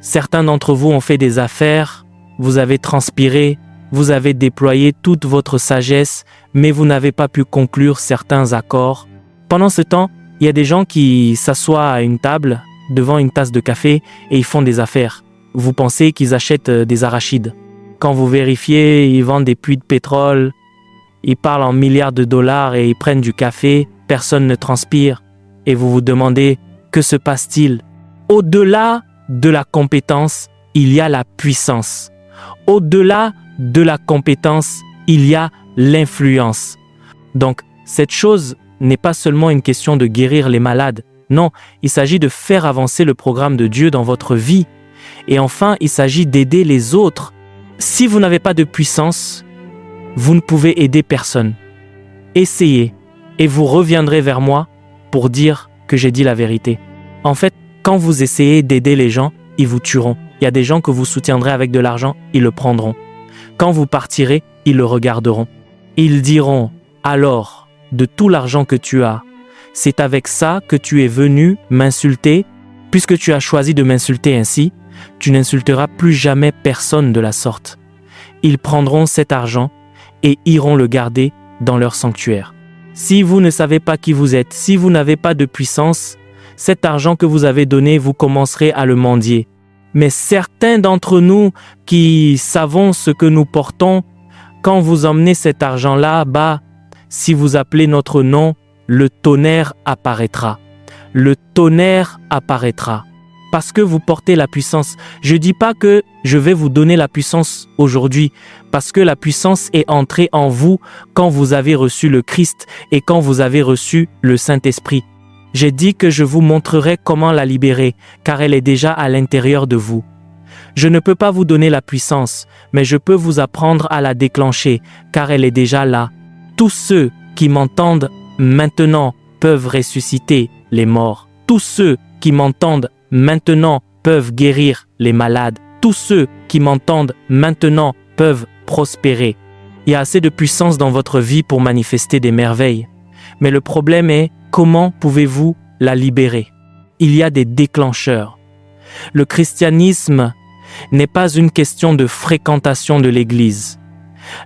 Certains d'entre vous ont fait des affaires, vous avez transpiré, vous avez déployé toute votre sagesse, mais vous n'avez pas pu conclure certains accords. Pendant ce temps, il y a des gens qui s'assoient à une table, devant une tasse de café, et ils font des affaires. Vous pensez qu'ils achètent des arachides. Quand vous vérifiez, ils vendent des puits de pétrole, ils parlent en milliards de dollars et ils prennent du café, personne ne transpire. Et vous vous demandez, que se passe-t-il? Au-delà de la compétence, il y a la puissance. Au-delà de la compétence, il y a l'influence. Donc, cette chose n'est pas seulement une question de guérir les malades. Non, il s'agit de faire avancer le programme de Dieu dans votre vie. Et enfin, il s'agit d'aider les autres. Si vous n'avez pas de puissance, vous ne pouvez aider personne. Essayez et vous reviendrez vers moi pour dire que j'ai dit la vérité. En fait, quand vous essayez d'aider les gens, ils vous tueront. Il y a des gens que vous soutiendrez avec de l'argent, ils le prendront. Quand vous partirez, ils le regarderont. Ils diront, alors, de tout l'argent que tu as, c'est avec ça que tu es venu m'insulter. Puisque tu as choisi de m'insulter ainsi, tu n'insulteras plus jamais personne de la sorte. Ils prendront cet argent et iront le garder dans leur sanctuaire. Si vous ne savez pas qui vous êtes, si vous n'avez pas de puissance, cet argent que vous avez donné, vous commencerez à le mendier. Mais certains d'entre nous qui savons ce que nous portons, quand vous emmenez cet argent-là, si vous appelez notre nom, le tonnerre apparaîtra. Le tonnerre apparaîtra. Parce que vous portez la puissance. Je ne dis pas que je vais vous donner la puissance aujourd'hui, parce que la puissance est entrée en vous quand vous avez reçu le Christ et quand vous avez reçu le Saint-Esprit. J'ai dit que je vous montrerai comment la libérer, car elle est déjà à l'intérieur de vous. Je ne peux pas vous donner la puissance, mais je peux vous apprendre à la déclencher, car elle est déjà là. Tous ceux qui m'entendent maintenant peuvent ressusciter les morts. Tous ceux qui m'entendent maintenant peuvent guérir les malades. Tous ceux qui m'entendent maintenant peuvent prospérer. Il y a assez de puissance dans votre vie pour manifester des merveilles. Mais le problème est, comment pouvez-vous la libérer? Il y a des déclencheurs. Le christianisme n'est pas une question de fréquentation de l'Église.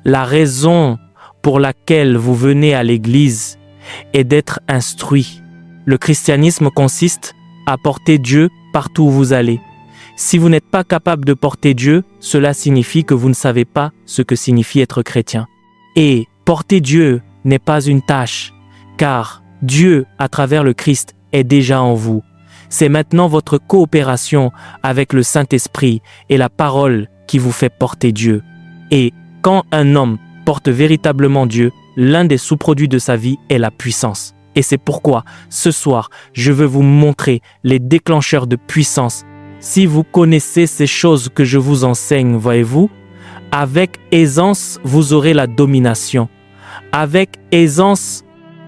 La raison pour laquelle vous venez à l'Église est d'être instruit. Le christianisme consiste à porter Dieu partout où vous allez. Si vous n'êtes pas capable de porter Dieu, cela signifie que vous ne savez pas ce que signifie être chrétien. Et porter Dieu n'est pas une tâche, car Dieu, à travers le Christ, est déjà en vous. C'est maintenant votre coopération avec le Saint-Esprit et la parole qui vous fait porter Dieu. Et quand un homme porte véritablement Dieu, l'un des sous-produits de sa vie est la puissance. Et c'est pourquoi, ce soir, je veux vous montrer les déclencheurs de puissance. Si vous connaissez ces choses que je vous enseigne, voyez-vous, avec aisance, vous aurez la domination. Avec aisance,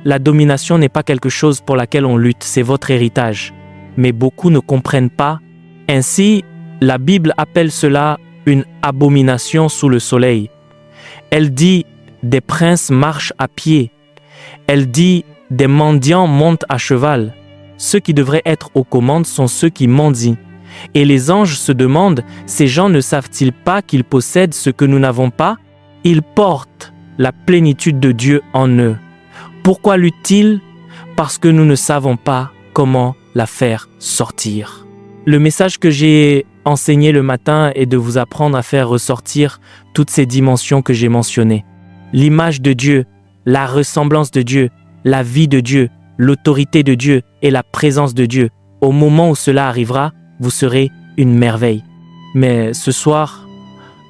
la domination n'est pas quelque chose pour laquelle on lutte, c'est votre héritage. Mais beaucoup ne comprennent pas. Ainsi, la Bible appelle cela une abomination sous le soleil. Elle dit « des princes marchent à pied ». Elle dit « des mendiants montent à cheval ». Ceux qui devraient être aux commandes sont ceux qui mendient. Et les anges se demandent « ces gens ne savent-ils pas qu'ils possèdent ce que nous n'avons pas ?» Ils portent la plénitude de Dieu en eux. Pourquoi luttent-ils? Parce que nous ne savons pas comment la faire sortir. Le message que j'ai enseigné le matin est de vous apprendre à faire ressortir toutes ces dimensions que j'ai mentionnées. L'image de Dieu, la ressemblance de Dieu, la vie de Dieu, l'autorité de Dieu et la présence de Dieu. Au moment où cela arrivera, vous serez une merveille. Mais ce soir,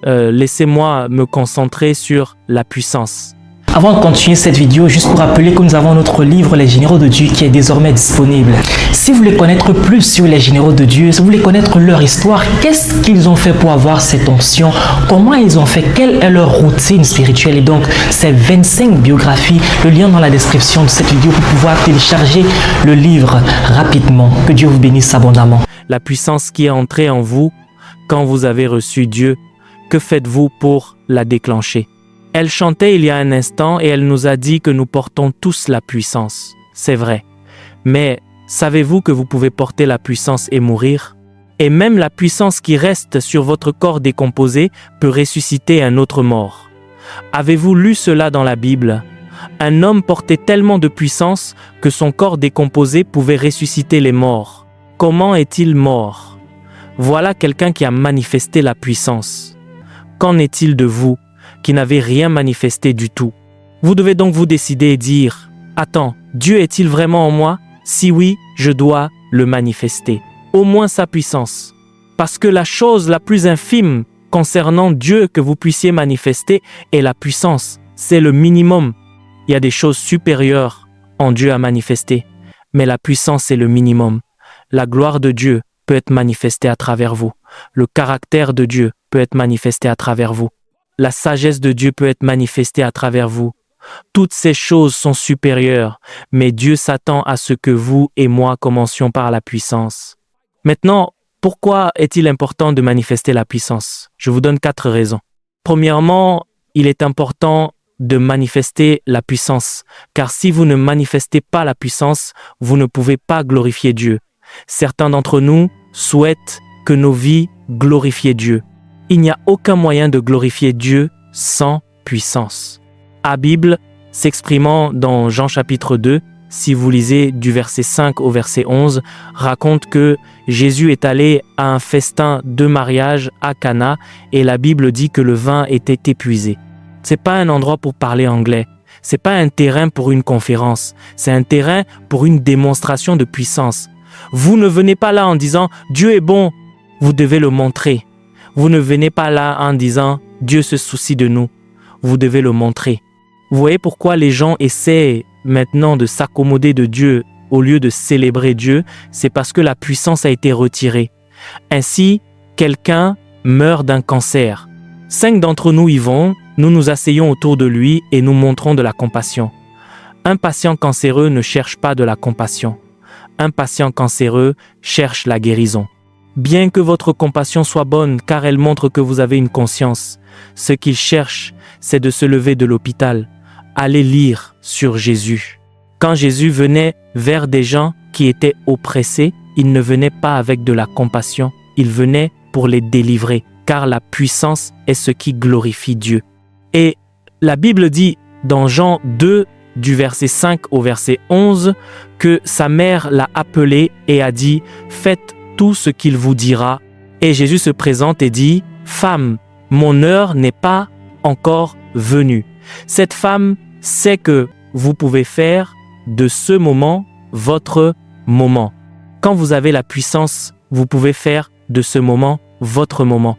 laissez-moi me concentrer sur la puissance. Avant de continuer cette vidéo, juste pour rappeler que nous avons notre livre Les Généraux de Dieu qui est désormais disponible. Si vous voulez connaître plus sur les Généraux de Dieu, si vous voulez connaître leur histoire, qu'est-ce qu'ils ont fait pour avoir cette onction, comment ils ont fait, quelle est leur routine spirituelle, et donc ces 25 biographies, le lien dans la description de cette vidéo pour pouvoir télécharger le livre rapidement. Que Dieu vous bénisse abondamment. La puissance qui est entrée en vous quand vous avez reçu Dieu, que faites-vous pour la déclencher? Elle chantait il y a un instant et elle nous a dit que nous portons tous la puissance. C'est vrai. Mais savez-vous que vous pouvez porter la puissance et mourir? Et même la puissance qui reste sur votre corps décomposé peut ressusciter un autre mort. Avez-vous lu cela dans la Bible? Un homme portait tellement de puissance que son corps décomposé pouvait ressusciter les morts. Comment est-il mort? Voilà quelqu'un qui a manifesté la puissance. Qu'en est-il de vous, qui n'avez rien manifesté du tout? Vous devez donc vous décider et dire, « Attends, Dieu est-il vraiment en moi? Si oui, je dois le manifester. Au moins sa puissance. Parce que la chose la plus infime concernant Dieu que vous puissiez manifester est la puissance. C'est le minimum. Il y a des choses supérieures en Dieu à manifester, mais la puissance est le minimum. La gloire de Dieu peut être manifestée à travers vous. Le caractère de Dieu peut être manifesté à travers vous. La sagesse de Dieu peut être manifestée à travers vous. Toutes ces choses sont supérieures, mais Dieu s'attend à ce que vous et moi commencions par la puissance. Maintenant, pourquoi est-il important de manifester la puissance? Je vous donne 4 raisons. Premièrement, il est important de manifester la puissance, car si vous ne manifestez pas la puissance, vous ne pouvez pas glorifier Dieu. Certains d'entre nous souhaitent que nos vies glorifient Dieu. Il n'y a aucun moyen de glorifier Dieu sans puissance. La Bible, s'exprimant dans Jean chapitre 2, si vous lisez du verset 5 au verset 11, raconte que Jésus est allé à un festin de mariage à Cana et la Bible dit que le vin était épuisé. C'est pas un endroit pour parler anglais. C'est pas un terrain pour une conférence. C'est un terrain pour une démonstration de puissance. Vous ne venez pas là en disant « Dieu est bon ». Vous devez le montrer. Vous ne venez pas là en disant « Dieu se soucie de nous ». Vous devez le montrer. Vous voyez pourquoi les gens essaient maintenant de s'accommoder de Dieu au lieu de célébrer Dieu? C'est parce que la puissance a été retirée. Ainsi, quelqu'un meurt d'un cancer. 5 d'entre nous y vont, nous nous asseyons autour de lui et nous montrons de la compassion. Un patient cancéreux ne cherche pas de la compassion. Un patient cancéreux cherche la guérison. Bien que votre compassion soit bonne car elle montre que vous avez une conscience, ce qu'il cherche, c'est de se lever de l'hôpital. Allez lire sur Jésus. Quand Jésus venait vers des gens qui étaient oppressés, il ne venait pas avec de la compassion, il venait pour les délivrer, car la puissance est ce qui glorifie Dieu. Et la Bible dit dans Jean 2, du verset 5 au verset 11, que sa mère l'a appelé et a dit « Faites tout ce qu'il vous dira ». Et Jésus se présente et dit « Femme, mon heure n'est pas encore venue ». Cette femme sait que vous pouvez faire de ce moment votre moment. Quand vous avez la puissance, vous pouvez faire de ce moment votre moment.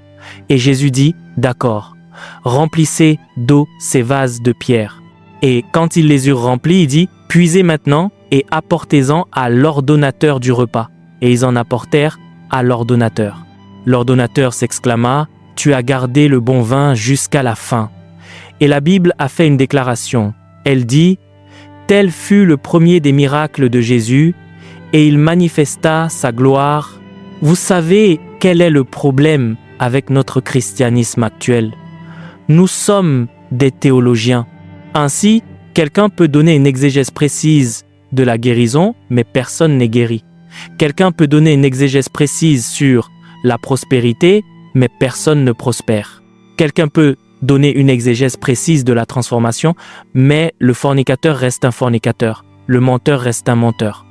Et Jésus dit « D'accord, remplissez d'eau ces vases de pierre ». Et quand ils les eurent remplis, il dit « Puisez maintenant et apportez-en à l'ordonnateur du repas ». Et ils en apportèrent à l'ordonnateur. L'ordonnateur s'exclama « Tu as gardé le bon vin jusqu'à la fin ». Et la Bible a fait une déclaration. Elle dit « Tel fut le premier des miracles de Jésus, et il manifesta sa gloire. » Vous savez quel est le problème avec notre christianisme actuel? Nous sommes des théologiens. Ainsi, quelqu'un peut donner une exégèse précise de la guérison, mais personne n'est guéri. Quelqu'un peut donner une exégèse précise sur la prospérité, mais personne ne prospère. Quelqu'un peut donner une exégèse précise de la transformation, mais le fornicateur reste un fornicateur, le menteur reste un menteur.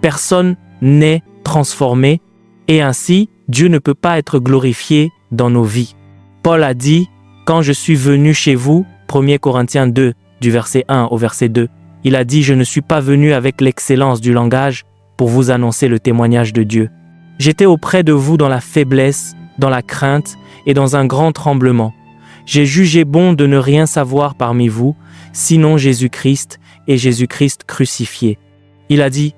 Personne n'est transformé et ainsi, Dieu ne peut pas être glorifié dans nos vies. Paul a dit, quand je suis venu chez vous, 1 Corinthiens 2, du verset 1 au verset 2, il a dit, je ne suis pas venu avec l'excellence du langage pour vous annoncer le témoignage de Dieu. J'étais auprès de vous dans la faiblesse, dans la crainte et dans un grand tremblement. J'ai jugé bon de ne rien savoir parmi vous, sinon Jésus-Christ et Jésus-Christ crucifié. Il a dit,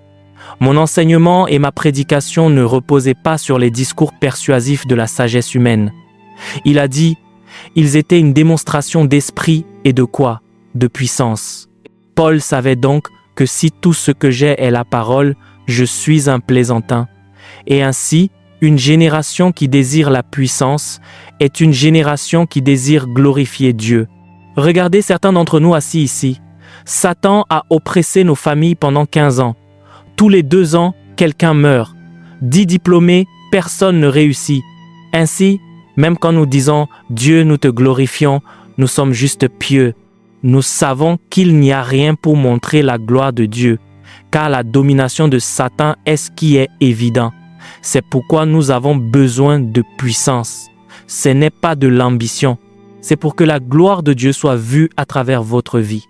mon enseignement et ma prédication ne reposaient pas sur les discours persuasifs de la sagesse humaine. Il a dit, ils étaient une démonstration d'esprit et de quoi? De puissance. Paul savait donc que si tout ce que j'ai est la parole, je suis un plaisantin. Et ainsi, une génération qui désire la puissance est une génération qui désire glorifier Dieu. Regardez certains d'entre nous assis ici. Satan a oppressé nos familles pendant 15 ans. Tous les 2 ans, quelqu'un meurt. 10 diplômés personne ne réussit. Ainsi, même quand nous disons « Dieu, nous te glorifions », nous sommes juste pieux. Nous savons qu'il n'y a rien pour montrer la gloire de Dieu, car la domination de Satan est ce qui est évident. C'est pourquoi nous avons besoin de puissance. Ce n'est pas de l'ambition. C'est pour que la gloire de Dieu soit vue à travers votre vie.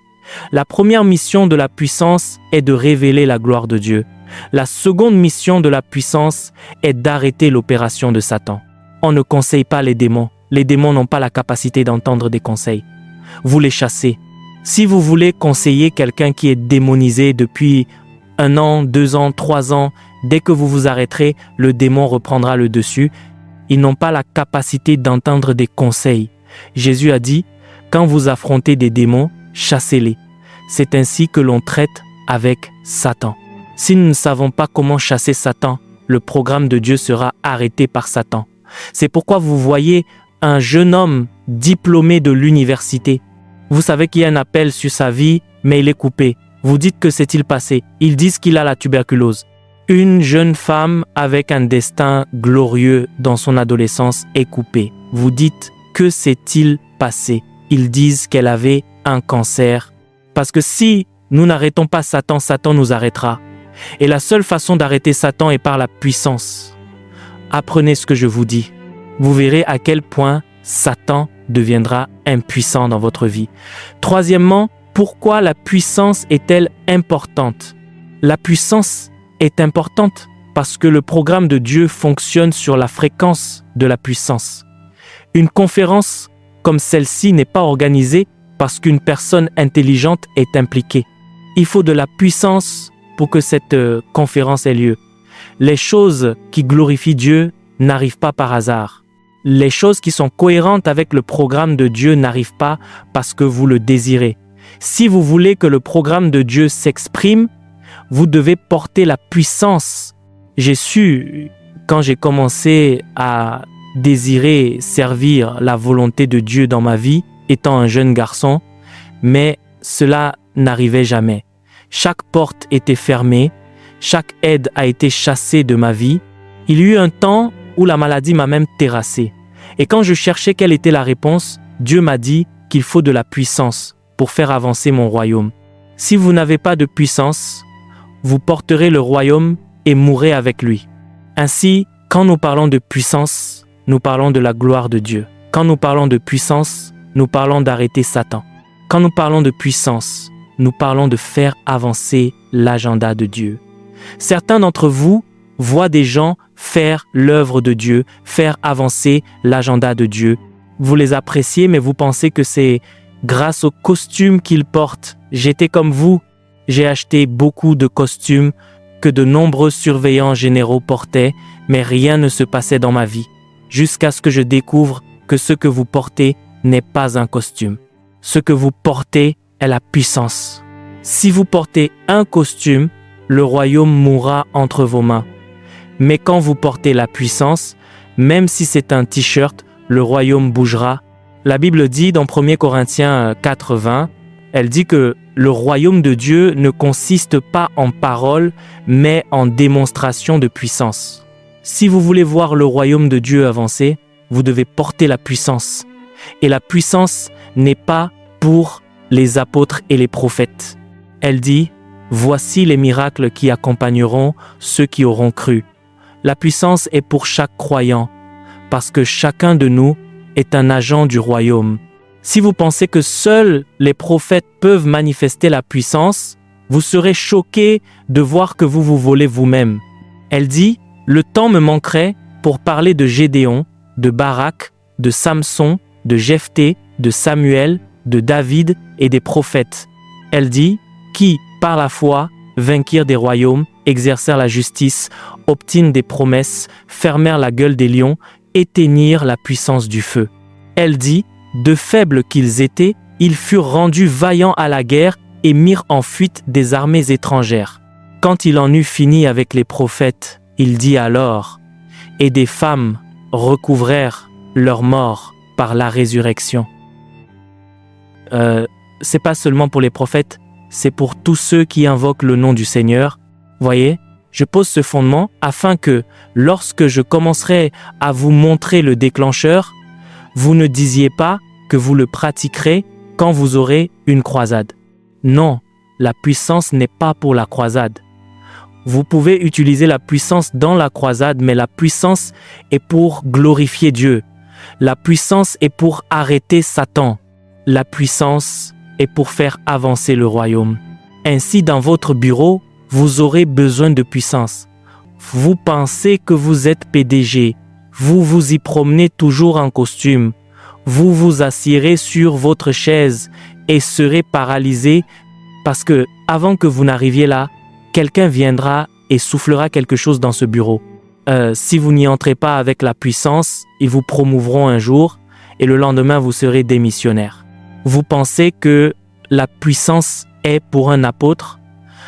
La première mission de la puissance est de révéler la gloire de Dieu. La seconde mission de la puissance est d'arrêter l'opération de Satan. On ne conseille pas les démons. Les démons n'ont pas la capacité d'entendre des conseils. Vous les chassez. Si vous voulez conseiller quelqu'un qui est démonisé depuis 1 an, 2 ans, 3 ans, dès que vous vous arrêterez, le démon reprendra le dessus. Ils n'ont pas la capacité d'entendre des conseils. Jésus a dit, quand vous affrontez des démons, chassez-les. C'est ainsi que l'on traite avec Satan. Si nous ne savons pas comment chasser Satan, le programme de Dieu sera arrêté par Satan. C'est pourquoi vous voyez un jeune homme diplômé de l'université. Vous savez qu'il y a un appel sur sa vie, mais il est coupé. Vous dites que s'est-il passé? Ils disent qu'il a la tuberculose. Une jeune femme avec un destin glorieux dans son adolescence est coupée. Vous dites que s'est-il passé? Ils disent qu'elle avait un cancer. Parce que si nous n'arrêtons pas Satan, Satan nous arrêtera. Et la seule façon d'arrêter Satan est par la puissance. Apprenez ce que je vous dis. Vous verrez à quel point Satan deviendra impuissant dans votre vie. Troisièmement, pourquoi la puissance est-elle importante? La puissance est importante parce que le programme de Dieu fonctionne sur la fréquence de la puissance. Une conférence comme celle-ci n'est pas organisée parce qu'une personne intelligente est impliquée. Il faut de la puissance pour que cette conférence ait lieu. Les choses qui glorifient Dieu n'arrivent pas par hasard. Les choses qui sont cohérentes avec le programme de Dieu n'arrivent pas parce que vous le désirez. Si vous voulez que le programme de Dieu s'exprime, vous devez porter la puissance. J'ai su, quand j'ai commencé à désirer servir la volonté de Dieu dans ma vie, étant un jeune garçon, mais cela n'arrivait jamais. Chaque porte était fermée, chaque aide a été chassée de ma vie. Il y a eu un temps où la maladie m'a même terrassé. Et quand je cherchais quelle était la réponse, Dieu m'a dit qu'il faut de la puissance pour faire avancer mon royaume. Si vous n'avez pas de puissance, vous porterez le royaume et mourrez avec lui. Ainsi, quand nous parlons de puissance, nous parlons de la gloire de Dieu. Quand nous parlons de puissance, nous parlons d'arrêter Satan. Quand nous parlons de puissance, nous parlons de faire avancer l'agenda de Dieu. Certains d'entre vous voient des gens faire l'œuvre de Dieu, faire avancer l'agenda de Dieu. Vous les appréciez, mais vous pensez que c'est grâce aux costumes qu'ils portent. J'étais comme vous. J'ai acheté beaucoup de costumes que de nombreux surveillants généraux portaient, mais rien ne se passait dans ma vie, jusqu'à ce que je découvre que ce que vous portez n'est pas un costume. Ce que vous portez est la puissance. Si vous portez un costume, le royaume mourra entre vos mains. Mais quand vous portez la puissance, même si c'est un t-shirt, le royaume bougera. La Bible dit dans 1 Corinthiens 4:20, elle dit que le royaume de Dieu ne consiste pas en paroles, mais en démonstration de puissance. Si vous voulez voir le royaume de Dieu avancer, vous devez porter la puissance. Et la puissance n'est pas pour les apôtres et les prophètes. Elle dit, voici les miracles qui accompagneront ceux qui auront cru. La puissance est pour chaque croyant, parce que chacun de nous est un agent du royaume. Si vous pensez que seuls les prophètes peuvent manifester la puissance, vous serez choqués de voir que vous vous volez vous-même. Elle dit, le temps me manquerait pour parler de Gédéon, de Barak, de Samson, de Jephthé, de Samuel, de David et des prophètes. Elle dit, qui, par la foi, vainquirent des royaumes, exercèrent la justice, obtinrent des promesses, fermèrent la gueule des lions, éteignirent la puissance du feu. Elle dit, de faibles qu'ils étaient, ils furent rendus vaillants à la guerre et mirent en fuite des armées étrangères. Quand il en eut fini avec les prophètes, il dit alors, et des femmes recouvrèrent leur mort par la résurrection. C'est pas seulement pour les prophètes, c'est pour tous ceux qui invoquent le nom du Seigneur. Voyez, Je pose ce fondement afin que, lorsque je commencerai à vous montrer le déclencheur, vous ne disiez pas que vous le pratiquerez quand vous aurez une croisade. Non, la puissance n'est pas pour la croisade. Vous pouvez utiliser la puissance dans la croisade, mais la puissance est pour glorifier Dieu. La puissance est pour arrêter Satan. La puissance est pour faire avancer le royaume. Ainsi, dans votre bureau, vous aurez besoin de puissance. Vous pensez que vous êtes PDG. Vous vous y promenez toujours en costume. Vous vous assiérez sur votre chaise et serez paralysé parce que, avant que vous n'arriviez là, quelqu'un viendra et soufflera quelque chose dans ce bureau. Si vous n'y entrez pas avec la puissance, ils vous promouvront un jour et le lendemain, vous serez démissionnaire. Vous pensez que la puissance est pour un apôtre?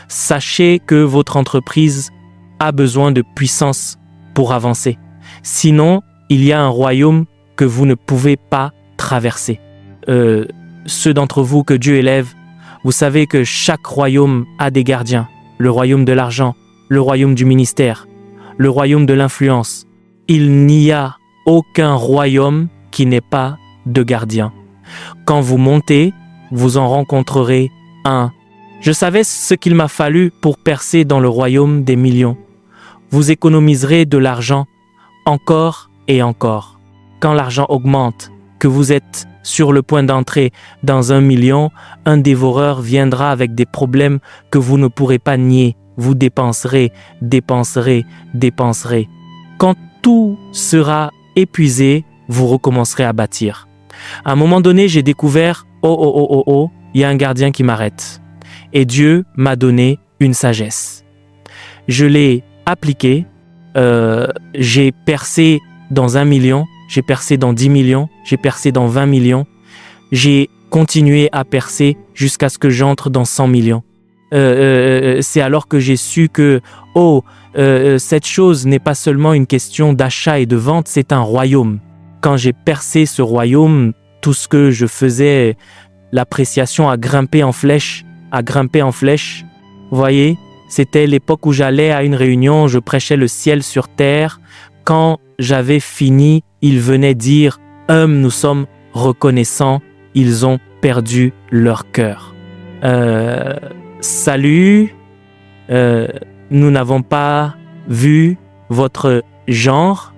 Sachez que votre entreprise a besoin de puissance pour avancer. Sinon, il y a un royaume que vous ne pouvez pas traverser. Ceux d'entre vous que Dieu élève, vous savez que chaque royaume a des gardiens. Le royaume de l'argent, le royaume du ministère, le royaume de l'influence. Il n'y a aucun royaume qui n'ait pas de gardien. Quand vous montez, vous en rencontrerez un. Je savais ce qu'il m'a fallu pour percer dans le royaume des millions. Vous économiserez de l'argent encore et encore. Quand l'argent augmente, que vous êtes sur le point d'entrer dans 1 million, un dévoreur viendra avec des problèmes que vous ne pourrez pas nier. Vous dépenserez, dépenserez, dépenserez. Quand tout sera épuisé, vous recommencerez à bâtir. À un moment donné, j'ai découvert, il y a un gardien qui m'arrête. Et Dieu m'a donné une sagesse. Je l'ai appliquée, j'ai percé dans 1 million, j'ai percé dans 10 millions, j'ai percé dans 20 millions, j'ai continué à percer jusqu'à ce que j'entre dans 100 millions. C'est alors que j'ai su que, cette chose n'est pas seulement une question d'achat et de vente, c'est un royaume. Quand j'ai percé ce royaume, tout ce que je faisais, l'appréciation a grimpé en flèche, Vous voyez, c'était l'époque où j'allais à une réunion, je prêchais le ciel sur terre. Quand j'avais fini, ils venaient dire « nous sommes reconnaissants, ils ont perdu leur cœur. » Salut, nous n'avons pas vu votre genre.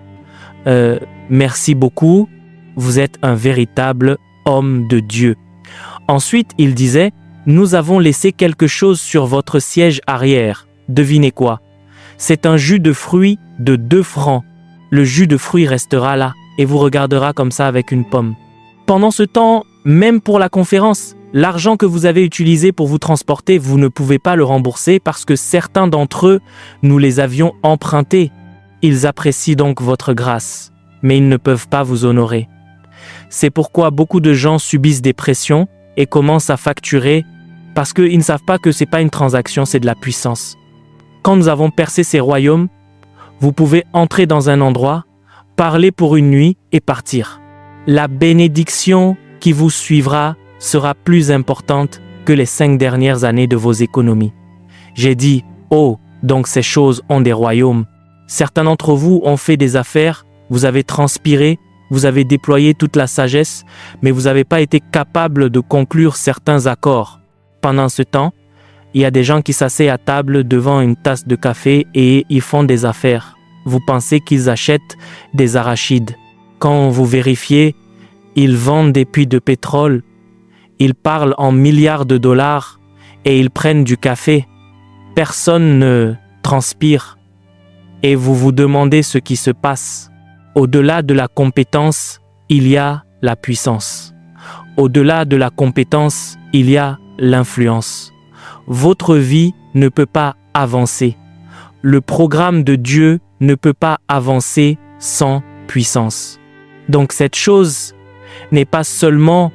Merci beaucoup, vous êtes un véritable homme de Dieu. Ensuite, il disait, nous avons laissé quelque chose sur votre siège arrière. Devinez quoi? C'est un jus de fruits de 2 francs. Le jus de fruits restera là et vous regardera comme ça avec une pomme. Pendant ce temps, même pour la conférence, l'argent que vous avez utilisé pour vous transporter, vous ne pouvez pas le rembourser parce que certains d'entre eux, nous les avions empruntés. Ils apprécient donc votre grâce, mais ils ne peuvent pas vous honorer. C'est pourquoi beaucoup de gens subissent des pressions et commencent à facturer parce qu'ils ne savent pas que ce n'est pas une transaction, c'est de la puissance. Quand nous avons percé ces royaumes, vous pouvez entrer dans un endroit, parler pour une nuit et partir. La bénédiction qui vous suivra sera plus importante que les 5 dernières années de vos économies. J'ai dit, donc ces choses ont des royaumes. Certains d'entre vous ont fait des affaires, vous avez transpiré, vous avez déployé toute la sagesse, mais vous n'avez pas été capable de conclure certains accords. Pendant ce temps, il y a des gens qui s'asseyent à table devant une tasse de café et ils font des affaires. Vous pensez qu'ils achètent des arachides. Quand vous vérifiez, ils vendent des puits de pétrole. Ils parlent en milliards de dollars et ils prennent du café. Personne ne transpire. Et vous vous demandez ce qui se passe. Au-delà de la compétence, il y a la puissance. Au-delà de la compétence, il y a l'influence. Votre vie ne peut pas avancer. Le programme de Dieu ne peut pas avancer sans puissance. Donc cette chose n'est pas seulement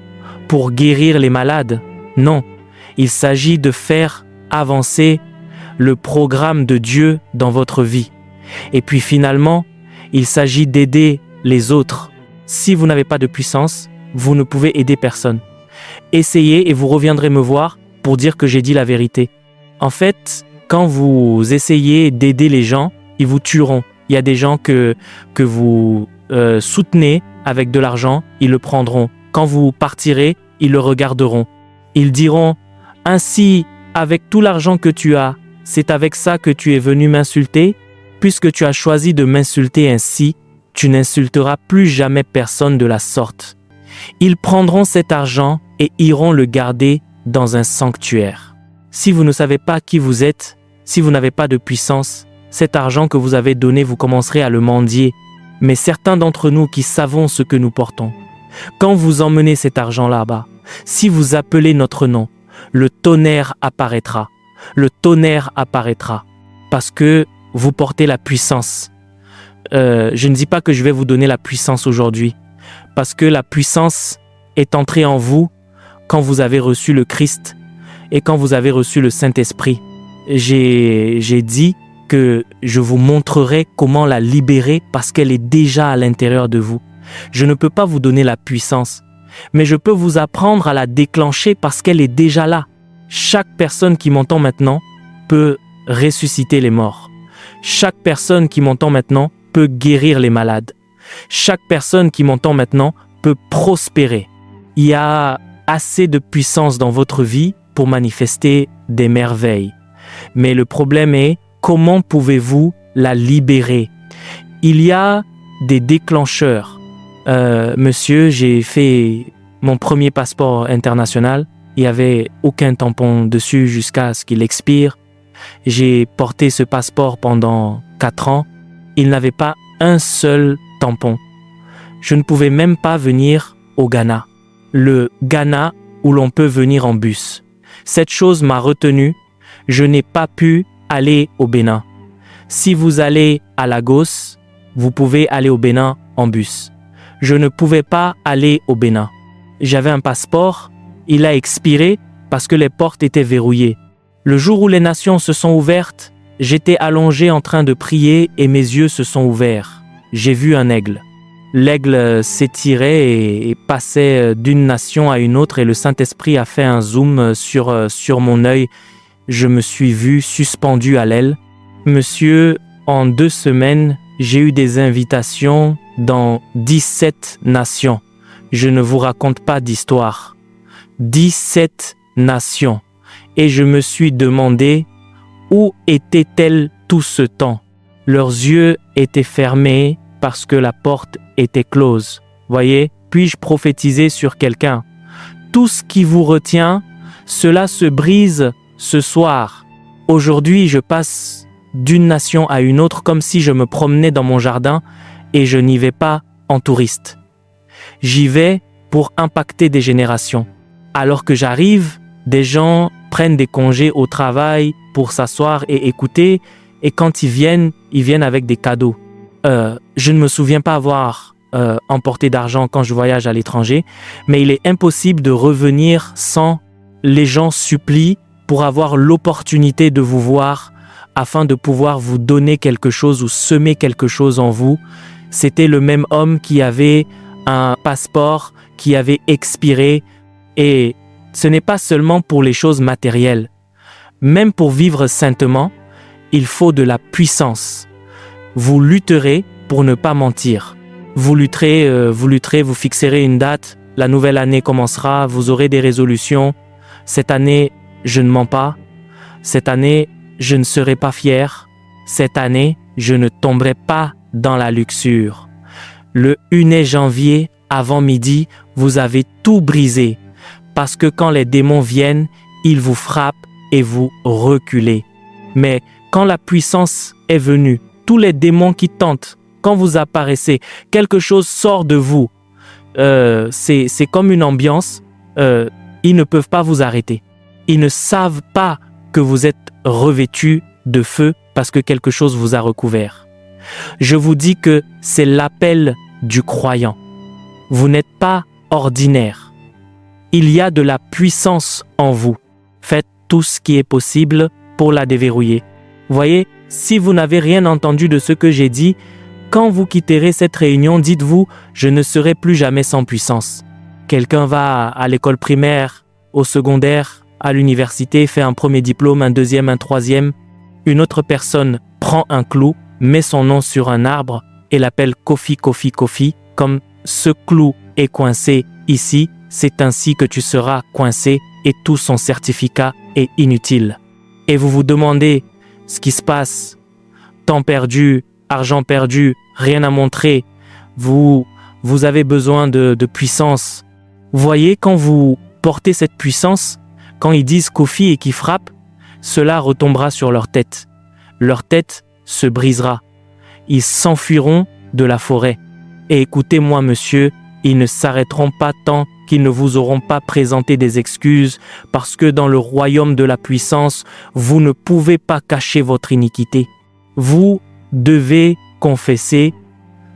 pour guérir les malades. Non, il s'agit de faire avancer le programme de Dieu dans votre vie. Et puis finalement, il s'agit d'aider les autres. Si vous n'avez pas de puissance, vous ne pouvez aider personne. Essayez et vous reviendrez me voir pour dire que j'ai dit la vérité. En fait, quand vous essayez d'aider les gens, ils vous tueront. Il y a des gens que vous soutenez avec de l'argent, ils le prendront. Quand vous partirez, ils le regarderont. Ils diront, ainsi, avec tout l'argent que tu as, c'est avec ça que tu es venu m'insulter? Puisque tu as choisi de m'insulter ainsi, tu n'insulteras plus jamais personne de la sorte. Ils prendront cet argent et iront le garder dans un sanctuaire. Si vous ne savez pas qui vous êtes, si vous n'avez pas de puissance, cet argent que vous avez donné, vous commencerez à le mendier. Mais certains d'entre nous qui savons ce que nous portons, quand vous emmenez cet argent là-bas, si vous appelez notre nom, le tonnerre apparaîtra. Le tonnerre apparaîtra. Parce que vous portez la puissance. Je ne dis pas que je vais vous donner la puissance aujourd'hui. Parce que la puissance est entrée en vous quand vous avez reçu le Christ et quand vous avez reçu le Saint-Esprit. J'ai dit que je vous montrerai comment la libérer parce qu'elle est déjà à l'intérieur de vous. Je ne peux pas vous donner la puissance, mais je peux vous apprendre à la déclencher parce qu'elle est déjà là. Chaque personne qui m'entend maintenant peut ressusciter les morts. Chaque personne qui m'entend maintenant peut guérir les malades. Chaque personne qui m'entend maintenant peut prospérer. Il y a assez de puissance dans votre vie pour manifester des merveilles. Mais le problème est, comment pouvez-vous la libérer? Il y a des déclencheurs. Monsieur, j'ai fait mon premier passeport international. Il n'y avait aucun tampon dessus jusqu'à ce qu'il expire. J'ai porté ce passeport pendant 4 ans. Il n'avait pas un seul tampon. Je ne pouvais même pas venir au Ghana. Le Ghana où l'on peut venir en bus. Cette chose m'a retenu. Je n'ai pas pu aller au Bénin. Si vous allez à Lagos, vous pouvez aller au Bénin en bus. Je ne pouvais pas aller au Bénin. J'avais un passeport, il a expiré parce que les portes étaient verrouillées. Le jour où les nations se sont ouvertes, j'étais allongé en train de prier et mes yeux se sont ouverts. J'ai vu un aigle. L'aigle s'étirait et passait d'une nation à une autre et le Saint-Esprit a fait un zoom sur mon œil. Je me suis vu suspendu à l'aile. Monsieur, en 2 semaines, j'ai eu des invitations dans 17 nations. Je ne vous raconte pas d'histoire. 17 nations. Et je me suis demandé où étaient-elles tout ce temps. Leurs yeux étaient fermés parce que la porte était close. Voyez, puis-je prophétiser sur quelqu'un? Tout ce qui vous retient, cela se brise ce soir. Aujourd'hui, je passe d'une nation à une autre comme si je me promenais dans mon jardin et je n'y vais pas en touriste. J'y vais pour impacter des générations. Alors que j'arrive, des gens prennent des congés au travail pour s'asseoir et écouter, et quand ils viennent avec des cadeaux. Je ne me souviens pas avoir emporté d'argent quand je voyage à l'étranger, mais il est impossible de revenir sans. Les gens supplient pour avoir l'opportunité de vous voir afin de pouvoir vous donner quelque chose ou semer quelque chose en vous. C'était le même homme qui avait un passeport qui avait expiré et ce n'est pas seulement pour les choses matérielles. Même pour vivre saintement, il faut de la puissance. Vous lutterez pour ne pas mentir. Vous lutterez, vous fixerez une date, la nouvelle année commencera, vous aurez des résolutions. Cette année, je ne mens pas. Cette année, je ne serai pas fier. Cette année, je ne tomberai pas dans la luxure. Le 1er janvier, avant midi, vous avez tout brisé. Parce que quand les démons viennent, ils vous frappent et vous reculez. Mais quand la puissance est venue, tous les démons qui tentent, quand vous apparaissez, quelque chose sort de vous. C'est comme une ambiance. Ils ne peuvent pas vous arrêter. Ils ne savent pas que vous êtes revêtu de feu parce que quelque chose vous a recouvert. Je vous dis que c'est l'appel du croyant. Vous n'êtes pas ordinaire. Il y a de la puissance en vous. Faites tout ce qui est possible pour la déverrouiller. Voyez, si vous n'avez rien entendu de ce que j'ai dit, quand vous quitterez cette réunion, dites-vous « Je ne serai plus jamais sans puissance ». Quelqu'un va à l'école primaire, au secondaire, à l'université, fait un premier diplôme, un deuxième, un troisième. Une autre personne prend un clou, met son nom sur un arbre et l'appelle Kofi, Kofi, Kofi, comme ce clou est coincé ici, c'est ainsi que tu seras coincé et tout son certificat est inutile. Et vous vous demandez ce qui se passe, temps perdu, argent perdu, rien à montrer, vous avez besoin de puissance. Vous voyez, quand vous portez cette puissance, quand ils disent Kofi et qu'ils frappent, cela retombera sur leur tête. Leur tête se brisera. Ils s'enfuiront de la forêt. Et écoutez-moi, monsieur, ils ne s'arrêteront pas tant qu'ils ne vous auront pas présenté des excuses, parce que dans le royaume de la puissance, vous ne pouvez pas cacher votre iniquité. Vous devez confesser.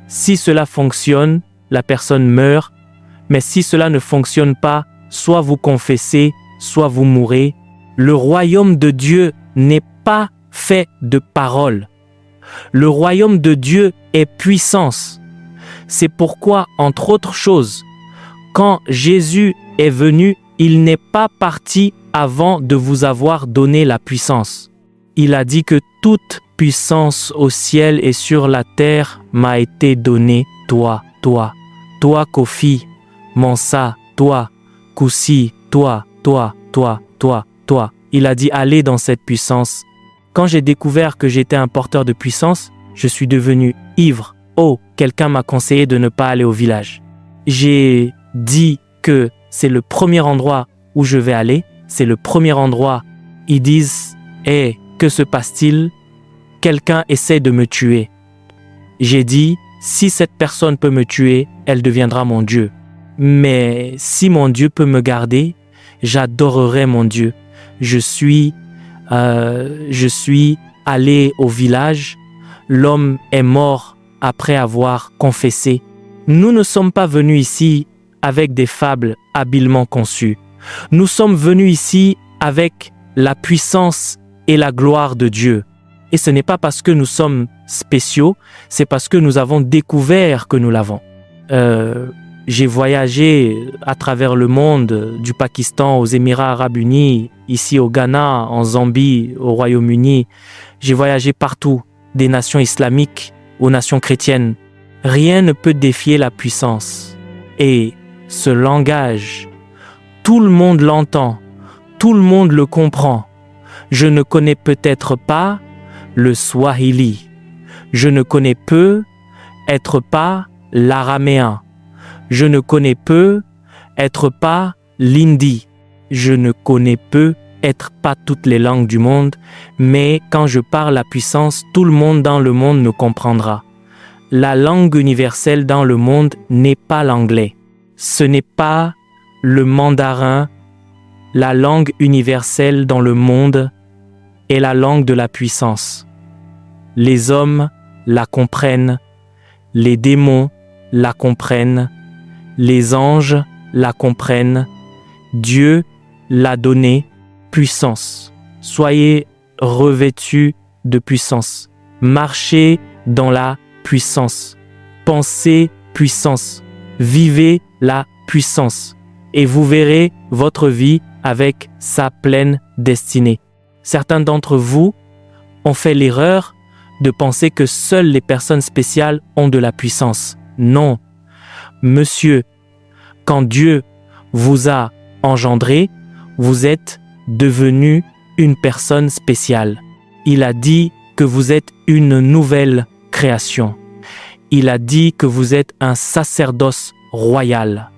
Si cela fonctionne, la personne meurt, mais si cela ne fonctionne pas, soit vous confessez, soit vous mourrez. Le royaume de Dieu n'est pas fait de paroles. Le royaume de Dieu est puissance. C'est pourquoi, entre autres choses, quand Jésus est venu, il n'est pas parti avant de vous avoir donné la puissance. Il a dit que toute puissance au ciel et sur la terre m'a été donnée, toi, Kofi, Mansa, toi, Koussi, toi. Il a dit allez dans cette puissance. Quand j'ai découvert que j'étais un porteur de puissance, je suis devenu ivre. Oh, quelqu'un m'a conseillé de ne pas aller au village. J'ai dit que c'est le premier endroit où je vais aller. C'est le premier endroit. Ils disent, que se passe-t-il? Quelqu'un essaie de me tuer. J'ai dit, si cette personne peut me tuer, elle deviendra mon Dieu. Mais si mon Dieu peut me garder, j'adorerai mon Dieu. Je suis allé au village. L'homme est mort après avoir confessé. Nous ne sommes pas venus ici avec des fables habilement conçues. Nous sommes venus ici avec la puissance et la gloire de Dieu. Et ce n'est pas parce que nous sommes spéciaux, c'est parce que nous avons découvert que nous l'avons. J'ai voyagé à travers le monde, du Pakistan aux Émirats Arabes Unis, ici au Ghana, en Zambie, au Royaume-Uni. J'ai voyagé partout, des nations islamiques aux nations chrétiennes. Rien ne peut défier la puissance. Et ce langage, tout le monde l'entend, tout le monde le comprend. Je ne connais peut-être pas le Swahili. Je ne connais peut-être pas l'araméen. Je ne connais peut-être pas l'hindi. Je ne connais peut-être pas toutes les langues du monde, mais quand je parle la puissance, tout le monde dans le monde me comprendra. La langue universelle dans le monde n'est pas l'anglais. Ce n'est pas le mandarin. La langue universelle dans le monde est la langue de la puissance. Les hommes la comprennent, les démons la comprennent, les anges la comprennent, Dieu l'a donnée, puissance. Soyez revêtus de puissance. Marchez dans la puissance. Pensez puissance. Vivez la puissance. Et vous verrez votre vie avec sa pleine destinée. Certains d'entre vous ont fait l'erreur de penser que seules les personnes spéciales ont de la puissance. Non. Monsieur, quand Dieu vous a engendré, vous êtes devenu une personne spéciale. Il a dit que vous êtes une nouvelle création. Il a dit que vous êtes un sacerdoce royal,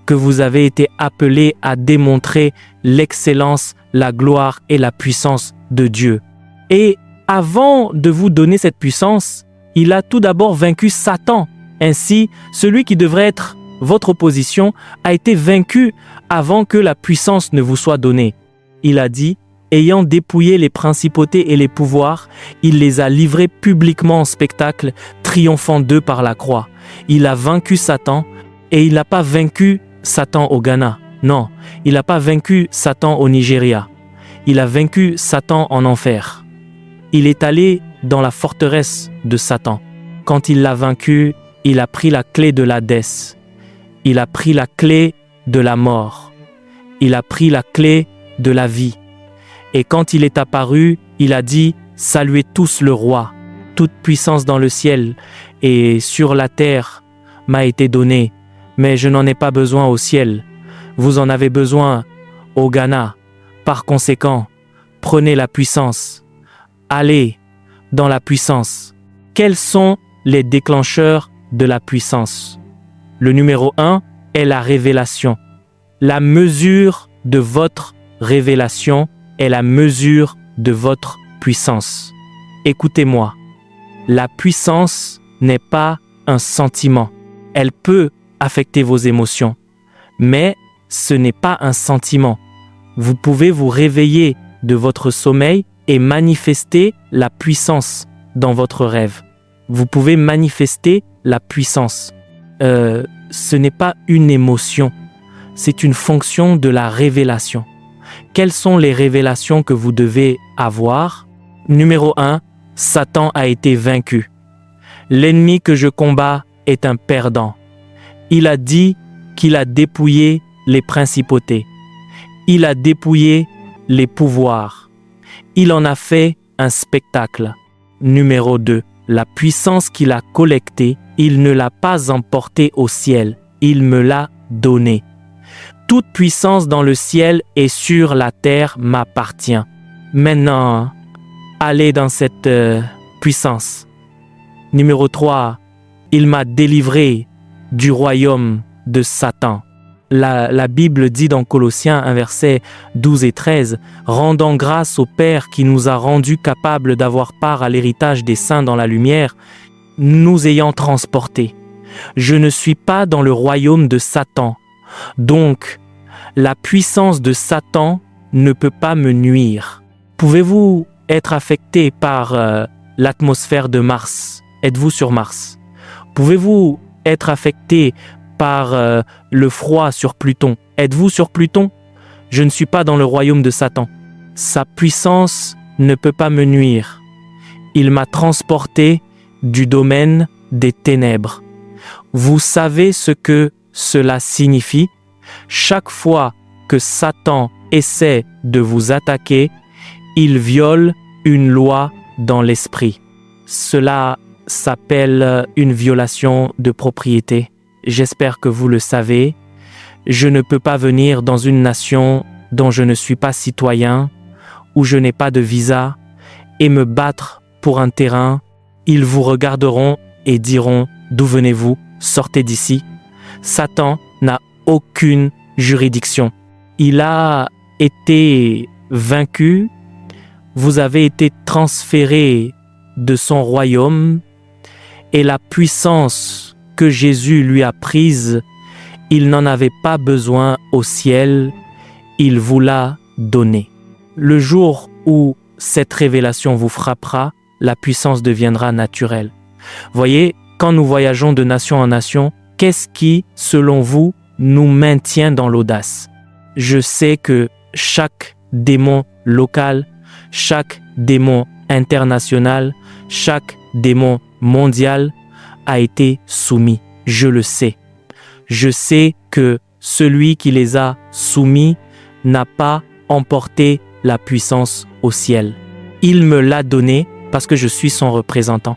que vous avez été appelé à démontrer l'excellence, la gloire et la puissance de Dieu. Et avant de vous donner cette puissance, il a tout d'abord vaincu Satan. Ainsi, celui qui devrait être votre opposition a été vaincu avant que la puissance ne vous soit donnée. Il a dit, ayant dépouillé les principautés et les pouvoirs, il les a livrés publiquement en spectacle, triomphant d'eux par la croix. Il a vaincu Satan et il n'a pas vaincu Satan au Ghana. Non, il n'a pas vaincu Satan au Nigeria. Il a vaincu Satan en enfer. Il est allé dans la forteresse de Satan. Quand il l'a vaincu, il a pris la clé de l'Hadès. Il a pris la clé de la mort. Il a pris la clé de la vie. Et quand il est apparu, il a dit, Saluez tous le roi. Toute puissance dans le ciel et sur la terre m'a été donnée, mais je n'en ai pas besoin au ciel. Vous en avez besoin au Ghana. Par conséquent, prenez la puissance. Allez dans la puissance. Quels sont les déclencheurs de la puissance? Le numéro 1 est la révélation. La mesure de votre révélation est la mesure de votre puissance. Écoutez-moi, la puissance n'est pas un sentiment. Elle peut affecter vos émotions, mais ce n'est pas un sentiment. Vous pouvez vous réveiller de votre sommeil et manifester la puissance dans votre rêve. Vous pouvez manifester la puissance. Ce n'est pas une émotion, c'est une fonction de la révélation. Quelles sont les révélations que vous devez avoir? Numéro 1, Satan a été vaincu. L'ennemi que je combats est un perdant. Il a dit qu'il a dépouillé les principautés. Il a dépouillé les pouvoirs. Il en a fait un spectacle. Numéro 2, la puissance qu'il a collectée, il ne l'a pas emportée au ciel, il me l'a donnée. Toute puissance dans le ciel et sur la terre m'appartient. Maintenant, allez dans cette puissance. Numéro 3, il m'a délivré du royaume de Satan. La Bible dit dans Colossiens 1 verset 12 et 13, « Rendant grâce au Père qui nous a rendus capables d'avoir part à l'héritage des saints dans la lumière, nous ayant transportés. Je ne suis pas dans le royaume de Satan. Donc, la puissance de Satan ne peut pas me nuire. » Pouvez-vous être affecté par l'atmosphère de Mars? Êtes-vous sur Mars? Pouvez-vous être affecté par le froid sur Pluton? Êtes-vous sur Pluton? Je ne suis pas dans le royaume de Satan. Sa puissance ne peut pas me nuire. Il m'a transporté du domaine des ténèbres. Vous savez ce que cela signifie? Chaque fois que Satan essaie de vous attaquer, il viole une loi dans l'esprit. Cela s'appelle une violation de propriété. J'espère que vous le savez. Je ne peux pas venir dans une nation dont je ne suis pas citoyen, où je n'ai pas de visa, et me battre pour un terrain. Ils vous regarderont et diront « D'où venez-vous? Sortez d'ici ». Satan n'a aucune juridiction. Il a été vaincu. Vous avez été transféré de son royaume et la puissance que Jésus lui a prise, il n'en avait pas besoin au ciel, il vous l'a donnée. Le jour où cette révélation vous frappera, la puissance deviendra naturelle. Voyez, quand nous voyageons de nation en nation, qu'est-ce qui, selon vous, nous maintient dans l'audace? Je sais que chaque démon local, chaque démon international, chaque démon mondial a été soumis. Je le sais. Je sais que celui qui les a soumis n'a pas emporté la puissance au ciel. Il me l'a donné parce que je suis son représentant.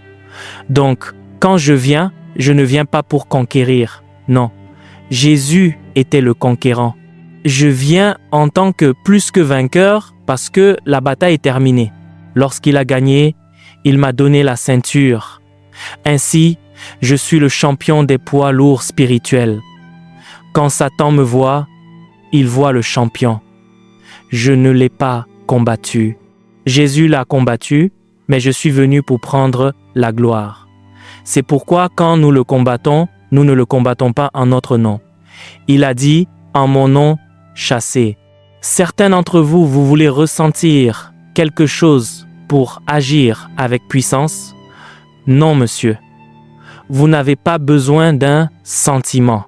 Donc, quand je ne viens pas pour conquérir. Non, Jésus était le conquérant. Je viens en tant que plus que vainqueur parce que la bataille est terminée. Lorsqu'il a gagné, il m'a donné la ceinture. Ainsi, je suis le champion des poids lourds spirituels. Quand Satan me voit, il voit le champion. Je ne l'ai pas combattu. Jésus l'a combattu, mais je suis venu pour prendre la gloire. C'est pourquoi quand nous le combattons, nous ne le combattons pas en notre nom. Il a dit, en mon nom, chassez. Certains d'entre vous, vous voulez ressentir quelque chose pour agir avec puissance? Non, monsieur. Vous n'avez pas besoin d'un sentiment.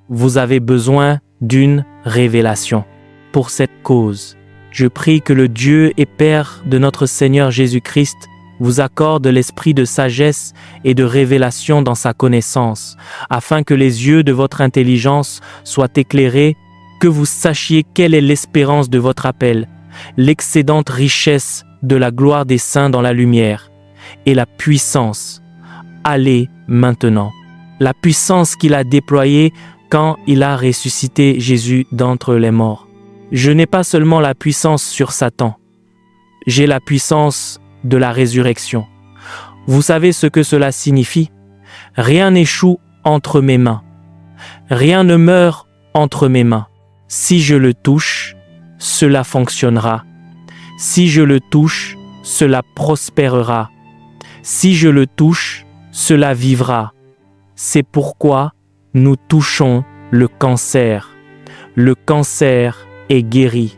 Vous avez besoin d'une révélation. Pour cette cause, je prie que le Dieu et Père de notre Seigneur Jésus-Christ vous accorde l'esprit de sagesse et de révélation dans sa connaissance, afin que les yeux de votre intelligence soient éclairés, que vous sachiez quelle est l'espérance de votre appel, l'excédente richesse de la gloire des saints dans la lumière, et la puissance, allez maintenant. La puissance qu'il a déployée quand il a ressuscité Jésus d'entre les morts. Je n'ai pas seulement la puissance sur Satan, j'ai la puissance de la résurrection. Vous savez ce que cela signifie? Rien n'échoue entre mes mains. Rien ne meurt entre mes mains. Si je le touche, cela fonctionnera. Si je le touche, cela prospérera. Si je le touche, cela vivra. C'est pourquoi nous touchons le cancer. Le cancer est guéri.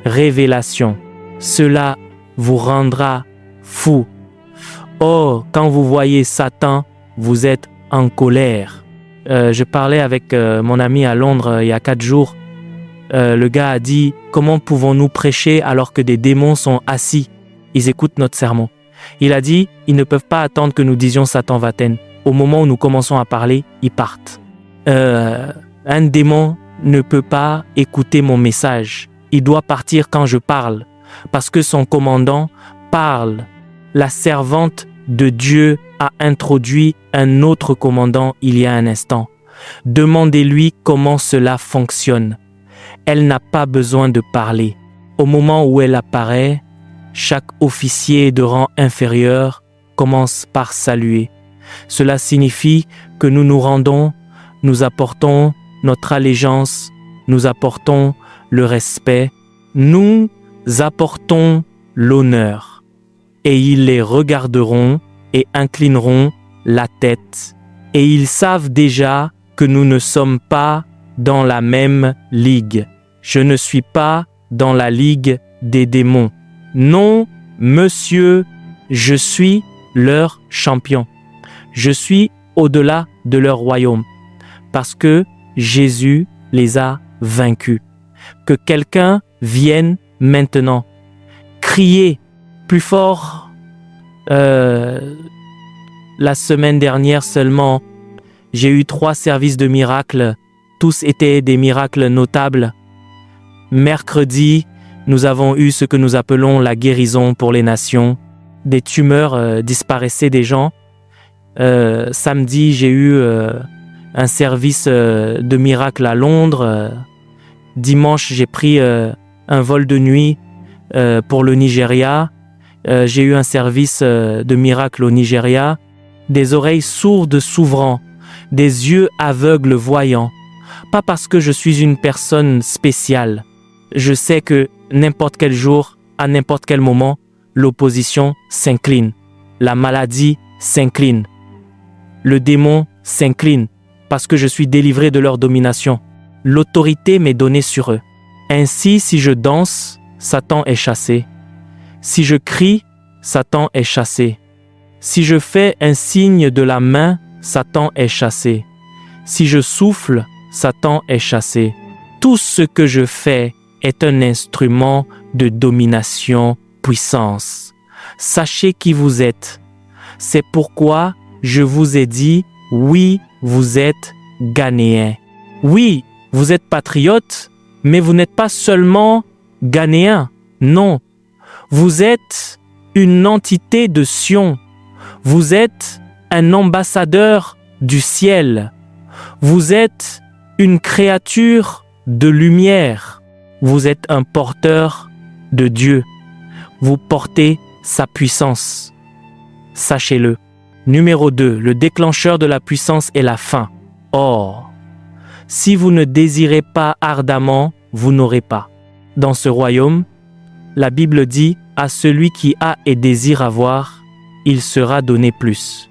Révélation. Cela vous rendra fou. Oh, quand vous voyez Satan, vous êtes en colère. Je parlais avec mon ami à Londres il y a 4 jours. Le gars a dit, comment pouvons-nous prêcher alors que des démons sont assis? Ils écoutent notre sermon. Il a dit, ils ne peuvent pas attendre que nous disions Satan va-t'en. Au moment où nous commençons à parler, ils partent. Un démon ne peut pas écouter mon message. Il doit partir quand je parle, parce que son commandant parle. La servante de Dieu a introduit un autre commandant il y a un instant. Demandez-lui comment cela fonctionne. Elle n'a pas besoin de parler. Au moment où elle apparaît, chaque officier de rang inférieur commence par saluer. Cela signifie que nous nous rendons, nous apportons notre allégeance, nous apportons le respect, nous apportons l'honneur. Et ils les regarderont et inclineront la tête. Et ils savent déjà que nous ne sommes pas dans la même ligue. Je ne suis pas dans la ligue des démons. Non, monsieur, je suis leur champion. Je suis au-delà de leur royaume. Parce que Jésus les a vaincus. Que quelqu'un vienne maintenant. Crier plus fort. La semaine dernière seulement, j'ai eu 3 services de miracles. Tous étaient des miracles notables. Mercredi, nous avons eu ce que nous appelons la guérison pour les nations. Des tumeurs disparaissaient des gens. Samedi, j'ai eu un service de miracle à Londres. Dimanche, j'ai pris un vol de nuit pour le Nigeria. J'ai eu un service de miracle au Nigeria. Des oreilles sourdes s'ouvrant, des yeux aveugles voyant. Pas parce que je suis une personne spéciale. Je sais que n'importe quel jour, à n'importe quel moment, l'opposition s'incline. La maladie s'incline. Le démon s'incline parce que je suis délivré de leur domination. L'autorité m'est donnée sur eux. Ainsi, si je danse, Satan est chassé. Si je crie, Satan est chassé. Si je fais un signe de la main, Satan est chassé. Si je souffle, Satan est chassé. Tout ce que je fais est un instrument de domination, puissance. Sachez qui vous êtes. C'est pourquoi je vous ai dit, oui, vous êtes Ghanéens. Oui, vous êtes patriotes, mais vous n'êtes pas seulement Ghanéens. Non, vous êtes une entité de Sion. Vous êtes un ambassadeur du ciel. Vous êtes une créature de lumière. Vous êtes un porteur de Dieu. Vous portez sa puissance. Sachez-le. Numéro 2. Le déclencheur de la puissance est la faim. Or, si vous ne désirez pas ardemment, vous n'aurez pas. Dans ce royaume, la Bible dit « À celui qui a et désire avoir, il sera donné plus. »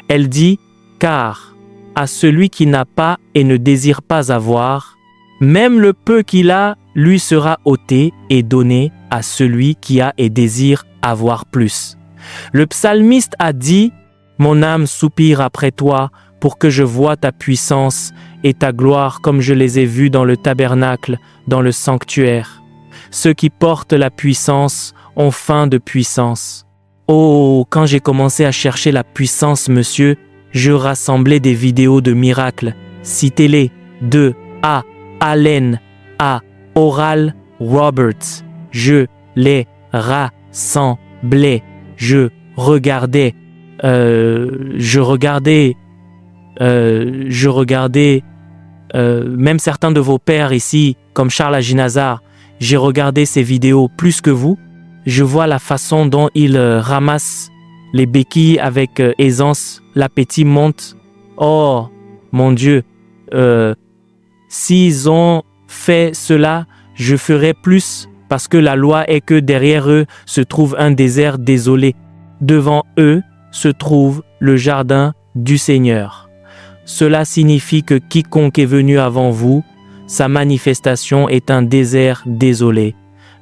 Elle dit « Car à celui qui n'a pas et ne désire pas avoir, même le peu qu'il a lui sera ôté et donné à celui qui a et désire avoir plus. » Le psalmiste a dit « Mon âme soupire après toi pour que je voie ta puissance et ta gloire comme je les ai vus dans le tabernacle, dans le sanctuaire. Ceux qui portent la puissance ont faim de puissance. » Oh, quand j'ai commencé à chercher la puissance, monsieur, je rassemblais des vidéos de miracles. Citez-les. De A. Allen à Oral Roberts. Je les rassemblais. semblait. Je regardais même certains de vos pères ici, comme Charles Aginazar, j'ai regardé ces vidéos plus que vous. Je vois la façon dont ils ramassent les béquilles avec aisance. L'appétit monte. Oh, mon Dieu, s'ils ont fait cela, je ferai plus, parce que la loi est que derrière eux se trouve un désert désolé. Devant eux se trouve le jardin du Seigneur. Cela signifie que quiconque est venu avant vous, sa manifestation est un désert désolé.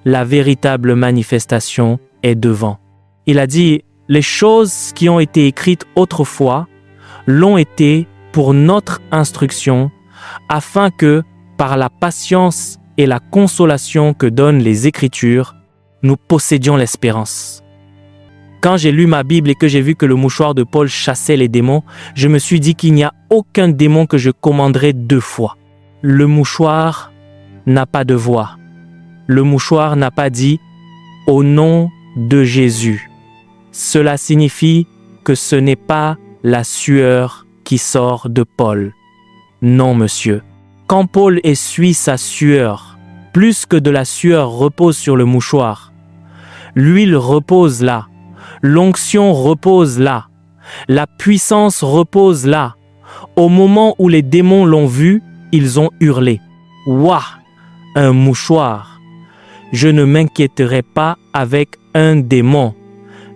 La véritable manifestation est devant. Il a dit, les choses qui ont été écrites autrefois l'ont été pour notre instruction, afin que, par la patience et la consolation que donnent les Écritures, nous possédions l'espérance. Quand j'ai lu ma Bible et que j'ai vu que le mouchoir de Paul chassait les démons, je me suis dit qu'il n'y a aucun démon que je commanderai 2 fois. Le mouchoir n'a pas de voix. Le mouchoir n'a pas dit « Au nom de Jésus ». Cela signifie que ce n'est pas la sueur qui sort de Paul. Non, monsieur. Quand Paul essuie sa sueur, plus que de la sueur repose sur le mouchoir. L'huile repose là. L'onction repose là. La puissance repose là. Au moment où les démons l'ont vu, ils ont hurlé. « Ouah, un mouchoir! Je ne m'inquiéterai pas avec un démon. »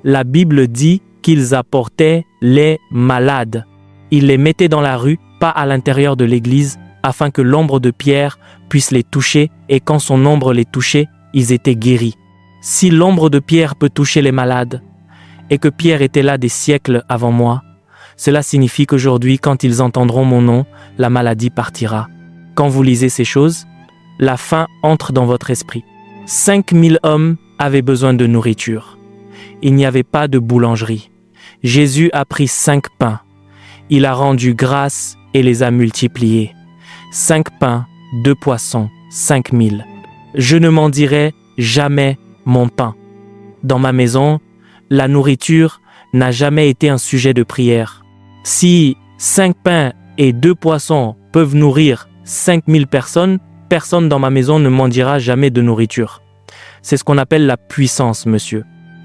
La Bible dit qu'ils apportaient les malades. Ils les mettaient dans la rue, pas à l'intérieur de l'église, afin que l'ombre de Pierre puisse les toucher, et quand son ombre les touchait, ils étaient guéris. Si l'ombre de Pierre peut toucher les malades, et que Pierre était là des siècles avant moi, cela signifie qu'aujourd'hui, quand ils entendront mon nom, la maladie partira. Quand vous lisez ces choses, la faim entre dans votre esprit. 5000 hommes avaient besoin de nourriture. Il n'y avait pas de boulangerie. Jésus a pris 5 pains. Il a rendu grâce et les a multipliés. 5 pains, 2 poissons, 5000. Je ne m'en dirai jamais mon pain. Dans ma maison, la nourriture n'a jamais été un sujet de prière. Si 5 pains et 2 poissons peuvent nourrir 5000 personnes, personne dans ma maison ne m'en dira jamais de nourriture. C'est ce qu'on appelle la puissance, monsieur.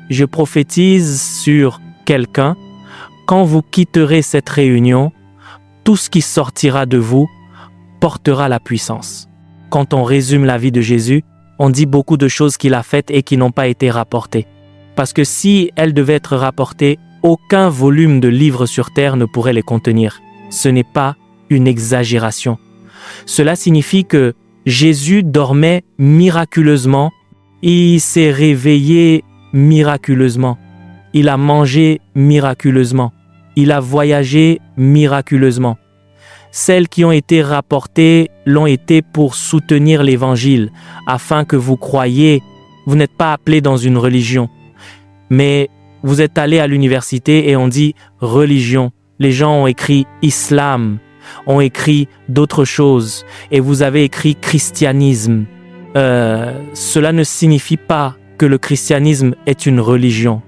Je prophétise sur quelqu'un, quand vous quitterez cette réunion, tout ce qui sortira de vous portera la puissance. Quand on résume la vie de Jésus, on dit beaucoup de choses qu'il a faites et qui n'ont pas été rapportées. Parce que si elles devaient être rapportées, aucun volume de livres sur terre ne pourrait les contenir. Ce n'est pas une exagération. Cela signifie que Jésus dormait miraculeusement, il s'est réveillé miraculeusement, il a mangé miraculeusement, il a voyagé miraculeusement. Celles qui ont été rapportées l'ont été pour soutenir l'Évangile, afin que vous croyiez. Vous n'êtes pas appelé dans une religion, mais vous êtes allé à l'université et on dit religion. Les gens ont écrit islam, ont écrit d'autres choses, et vous avez écrit christianisme. Cela ne signifie pas que le christianisme est une religion.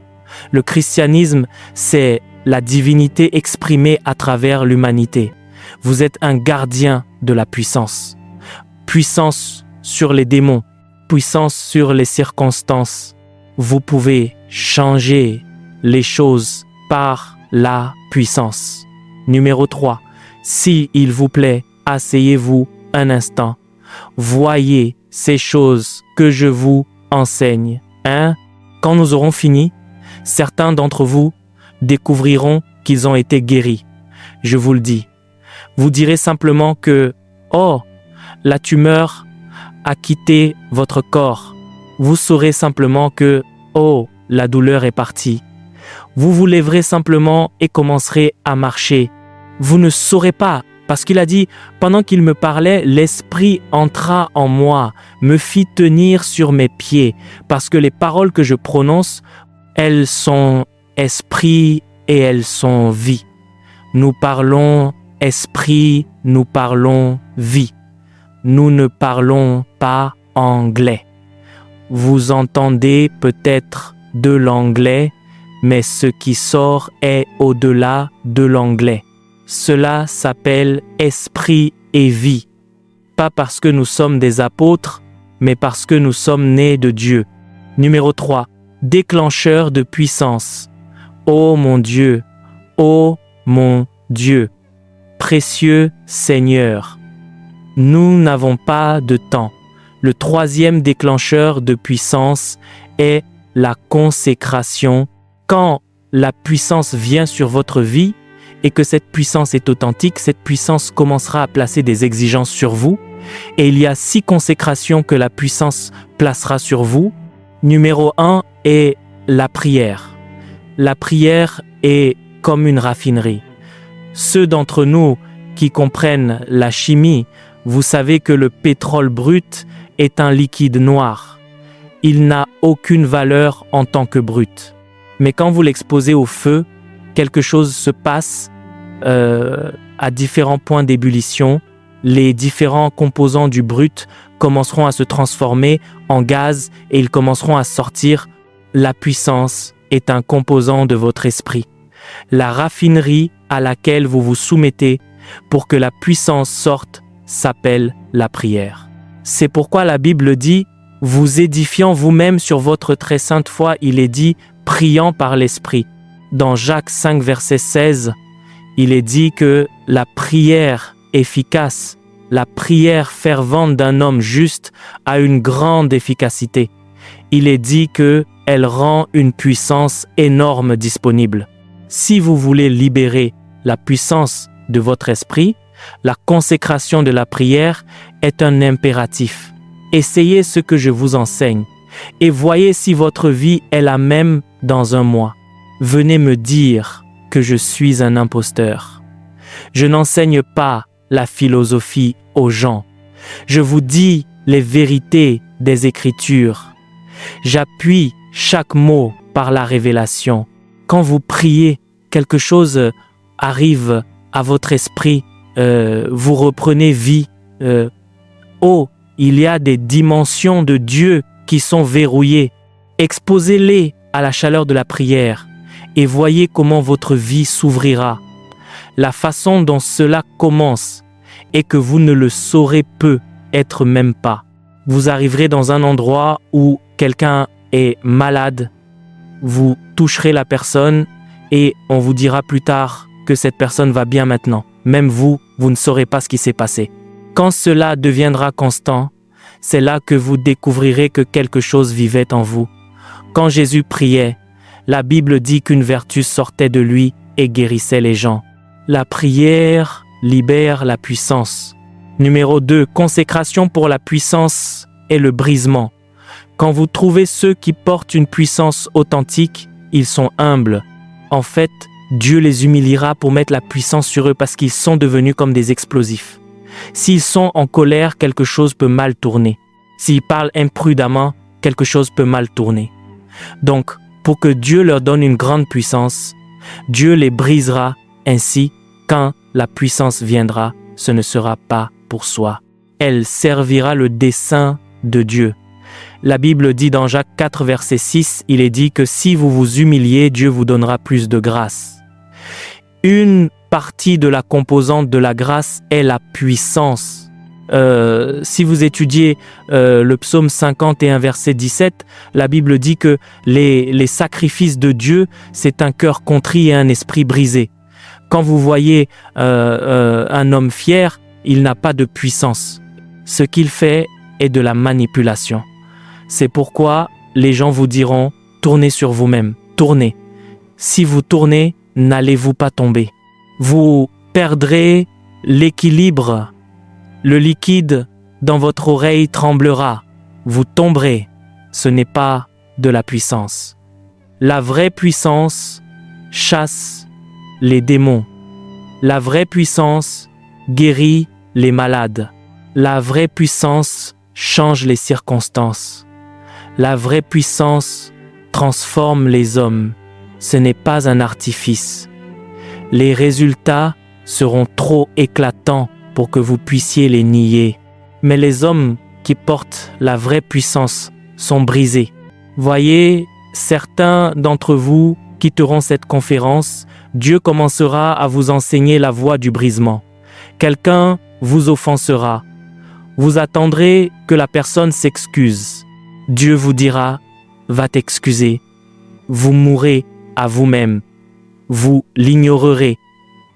Le christianisme, c'est la divinité exprimée à travers l'humanité. Vous êtes un gardien de la puissance. Puissance sur les démons, puissance sur les circonstances. Vous pouvez changer les choses par la puissance. Numéro 3. S'il vous plaît, asseyez-vous un instant. Voyez ces choses que je vous enseigne. Quand nous aurons fini, certains d'entre vous découvriront qu'ils ont été guéris. Je vous le dis. Vous direz simplement que « Oh, la tumeur a quitté votre corps. » Vous saurez simplement que « Oh, la douleur est partie. » Vous vous lèverez simplement et commencerez à marcher. Vous ne saurez pas, parce qu'il a dit « Pendant qu'il me parlait, l'Esprit entra en moi, me fit tenir sur mes pieds, parce que les paroles que je prononce, elles sont esprit et elles sont vie. » Nous parlons esprit, nous parlons vie. Nous ne parlons pas anglais. Vous entendez peut-être de l'anglais, mais ce qui sort est au-delà de l'anglais. Cela s'appelle esprit et vie. Pas parce que nous sommes des apôtres, mais parce que nous sommes nés de Dieu. Numéro 3. Déclencheur de puissance. Ô mon Dieu, ô mon Dieu, précieux Seigneur. Nous n'avons pas de temps. Le troisième déclencheur de puissance est la consécration. Quand la puissance vient sur votre vie et que cette puissance est authentique, cette puissance commencera à placer des exigences sur vous. Et il y a 6 consécrations que la puissance placera sur vous. Numéro 1 est la prière. La prière est comme une raffinerie. Ceux d'entre nous qui comprennent la chimie, vous savez que le pétrole brut est un liquide noir. Il n'a aucune valeur en tant que brut. Mais quand vous l'exposez au feu, quelque chose se passe à différents points d'ébullition. Les différents composants du brut commenceront à se transformer en gaz et ils commenceront à sortir. La puissance est un composant de votre esprit. La raffinerie à laquelle vous vous soumettez pour que la puissance sorte s'appelle la prière. C'est pourquoi la Bible dit « Vous édifiant vous-même sur votre très sainte foi », il est dit « priant par l'esprit ». Dans Jacques 5, verset 16, il est dit que la prière efficace, la prière fervente d'un homme juste a une grande efficacité. Il est dit qu'elle rend une puissance énorme disponible. Si vous voulez libérer la puissance de votre esprit, la consécration de la prière est un impératif. Essayez ce que je vous enseigne et voyez si votre vie est la même dans un mois. Venez me dire que je suis un imposteur. Je n'enseigne pas la philosophie aux gens. Je vous dis les vérités des Écritures. J'appuie chaque mot par la révélation. Quand vous priez, quelque chose arrive à votre esprit, vous reprenez vie. Il y a des dimensions de Dieu qui sont verrouillées. Exposez-les à la chaleur de la prière et voyez comment votre vie s'ouvrira. La façon dont cela commence est que vous ne le saurez peut-être même pas. Vous arriverez dans un endroit où quelqu'un est malade, vous toucherez la personne et on vous dira plus tard que cette personne va bien maintenant. Même vous ne saurez pas ce qui s'est passé. Quand cela deviendra constant, c'est là que vous découvrirez que quelque chose vivait en vous. Quand Jésus priait, la Bible dit qu'une vertu sortait de lui et guérissait les gens. La prière libère la puissance. Numéro 2, consécration pour la puissance et le brisement. Quand vous trouvez ceux qui portent une puissance authentique, ils sont humbles. En fait, Dieu les humiliera pour mettre la puissance sur eux parce qu'ils sont devenus comme des explosifs. S'ils sont en colère, quelque chose peut mal tourner. S'ils parlent imprudemment, quelque chose peut mal tourner. Donc, pour que Dieu leur donne une grande puissance, Dieu les brisera. Ainsi, quand la puissance viendra, ce ne sera pas pour soi. Elle servira le dessein de Dieu. La Bible dit dans Jacques 4, verset 6, il est dit que si vous vous humiliez, Dieu vous donnera plus de grâce. Une partie de la composante de la grâce est la puissance. Si vous étudiez le psaume 51, verset 17, la Bible dit que les sacrifices de Dieu, c'est un cœur contrit et un esprit brisé. Quand vous voyez un homme fier, il n'a pas de puissance. Ce qu'il fait est de la manipulation. C'est pourquoi les gens vous diront « tournez sur vous-même, tournez ». Si vous tournez, n'allez-vous pas tomber. Vous perdrez l'équilibre. Le liquide dans votre oreille tremblera. Vous tomberez. Ce n'est pas de la puissance. La vraie puissance chasse les démons. La vraie puissance guérit les malades. La vraie puissance change les circonstances. La vraie puissance transforme les hommes. Ce n'est pas un artifice. Les résultats seront trop éclatants pour que vous puissiez les nier. Mais les hommes qui portent la vraie puissance sont brisés. Voyez certains d'entre vous quitteront cette conférence, Dieu commencera à vous enseigner la voie du brisement. Quelqu'un vous offensera. Vous attendrez que la personne s'excuse. Dieu vous dira, va t'excuser. Vous mourrez à vous-même. Vous l'ignorerez.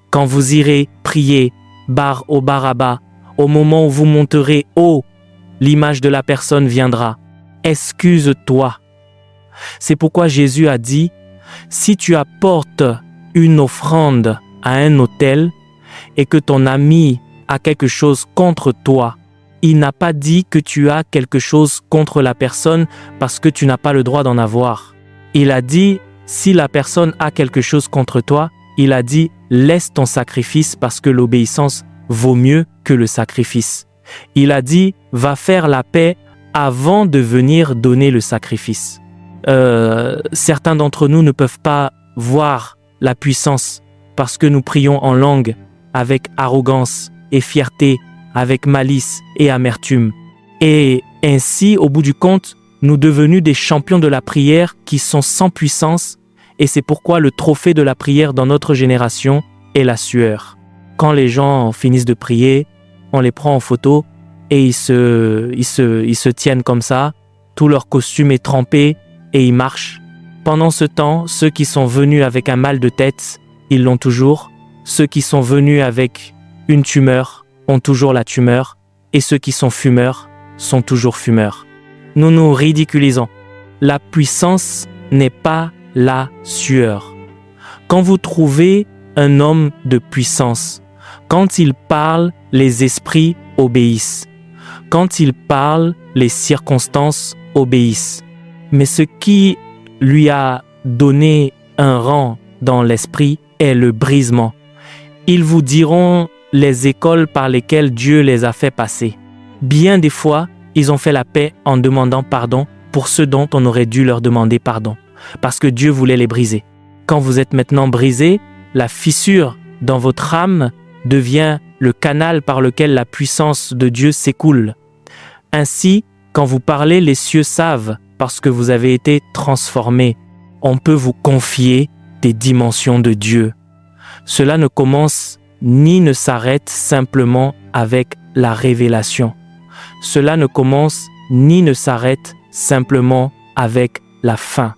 Quand vous irez prier, bar au baraba, au moment où vous monterez haut, l'image de la personne viendra. Excuse-toi. C'est pourquoi Jésus a dit, si tu apportes une offrande à un autel et que ton ami a quelque chose contre toi, il n'a pas dit que tu as quelque chose contre la personne parce que tu n'as pas le droit d'en avoir. Il a dit, si la personne a quelque chose contre toi, il a dit, laisse ton sacrifice parce que l'obéissance vaut mieux que le sacrifice. Il a dit, va faire la paix avant de venir donner le sacrifice. Certains d'entre nous ne peuvent pas voir la puissance parce que nous prions en langue avec arrogance et fierté, avec malice et amertume. Et ainsi, au bout du compte, nous devenons des champions de la prière qui sont sans puissance, et c'est pourquoi le trophée de la prière dans notre génération est la sueur. Quand les gens finissent de prier, on les prend en photo et ils se tiennent comme ça, tout leur costume est trempé et ils marchent. Pendant ce temps, ceux qui sont venus avec un mal de tête, ils l'ont toujours. Ceux qui sont venus avec une tumeur ont toujours la tumeur, et ceux qui sont fumeurs sont toujours fumeurs. Nous nous ridiculisons. La puissance n'est pas la sueur. Quand vous trouvez un homme de puissance, quand il parle, les esprits obéissent. Quand il parle, les circonstances obéissent. Mais ce qui lui a donné un rang dans l'esprit est le brisement. Ils vous diront les écoles par lesquelles Dieu les a fait passer. Bien des fois, ils ont fait la paix en demandant pardon pour ceux dont on aurait dû leur demander pardon, parce que Dieu voulait les briser. Quand vous êtes maintenant brisé, la fissure dans votre âme devient le canal par lequel la puissance de Dieu s'écoule. Ainsi, quand vous parlez, les cieux savent, parce que vous avez été transformés. On peut vous confier des dimensions de Dieu. Cela ne commence ni ne s'arrête simplement avec la révélation. Cela ne commence ni ne s'arrête simplement avec la fin.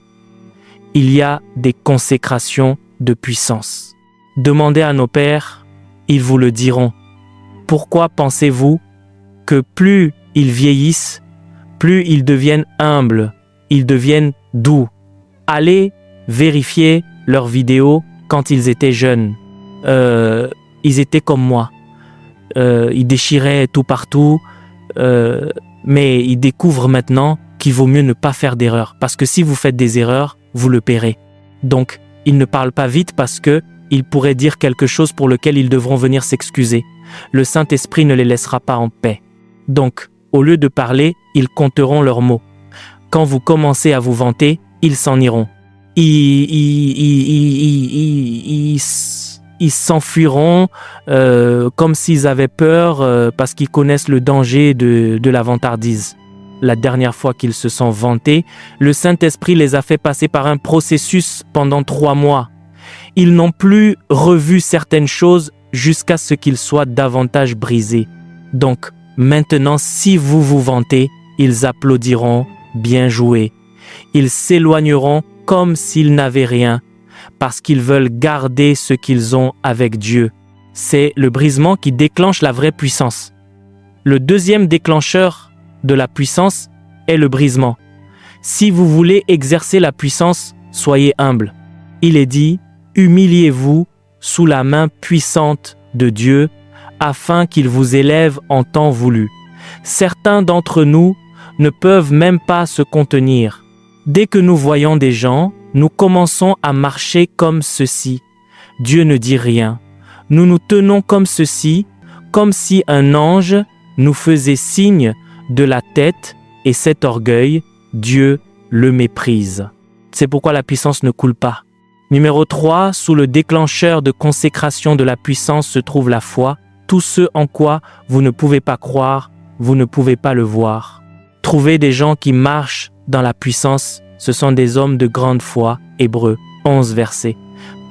Il y a des consécrations de puissance. Demandez à nos pères, ils vous le diront. Pourquoi pensez-vous que plus ils vieillissent, plus ils deviennent humbles, ils deviennent doux? Allez vérifier leurs vidéos quand ils étaient jeunes. Ils étaient comme moi. Ils déchiraient tout partout, mais ils découvrent maintenant qu'il vaut mieux ne pas faire d'erreurs, parce que si vous faites des erreurs, vous le paierez. Donc, ils ne parlent pas vite parce qu'ils pourraient dire quelque chose pour lequel ils devront venir s'excuser. Le Saint-Esprit ne les laissera pas en paix. Donc, au lieu de parler, ils compteront leurs mots. Quand vous commencez à vous vanter, ils s'en iront. Ils s'enfuiront comme s'ils avaient peur parce qu'ils connaissent le danger de la vantardise. La dernière fois qu'ils se sont vantés, le Saint-Esprit les a fait passer par un processus pendant 3 mois. Ils n'ont plus revu certaines choses jusqu'à ce qu'ils soient davantage brisés. Donc, maintenant, si vous vous vantez, ils applaudiront, bien joué. Ils s'éloigneront comme s'ils n'avaient rien, parce qu'ils veulent garder ce qu'ils ont avec Dieu. C'est le brisement qui déclenche la vraie puissance. Le deuxième déclencheur de la puissance est le brisement. Si vous voulez exercer la puissance, soyez humble. Il est dit, humiliez-vous sous la main puissante de Dieu, afin qu'il vous élève en temps voulu. Certains d'entre nous ne peuvent même pas se contenir. Dès que nous voyons des gens, nous commençons à marcher comme ceci. Dieu ne dit rien. Nous nous tenons comme ceci, comme si un ange nous faisait signe de la tête, et cet orgueil, Dieu le méprise. C'est pourquoi la puissance ne coule pas. Numéro 3, sous le déclencheur de consécration de la puissance se trouve la foi. Tout ce en quoi vous ne pouvez pas croire, vous ne pouvez pas le voir. Trouver des gens qui marchent dans la puissance, Ce sont des hommes de grande foi. Hébreux 11 versets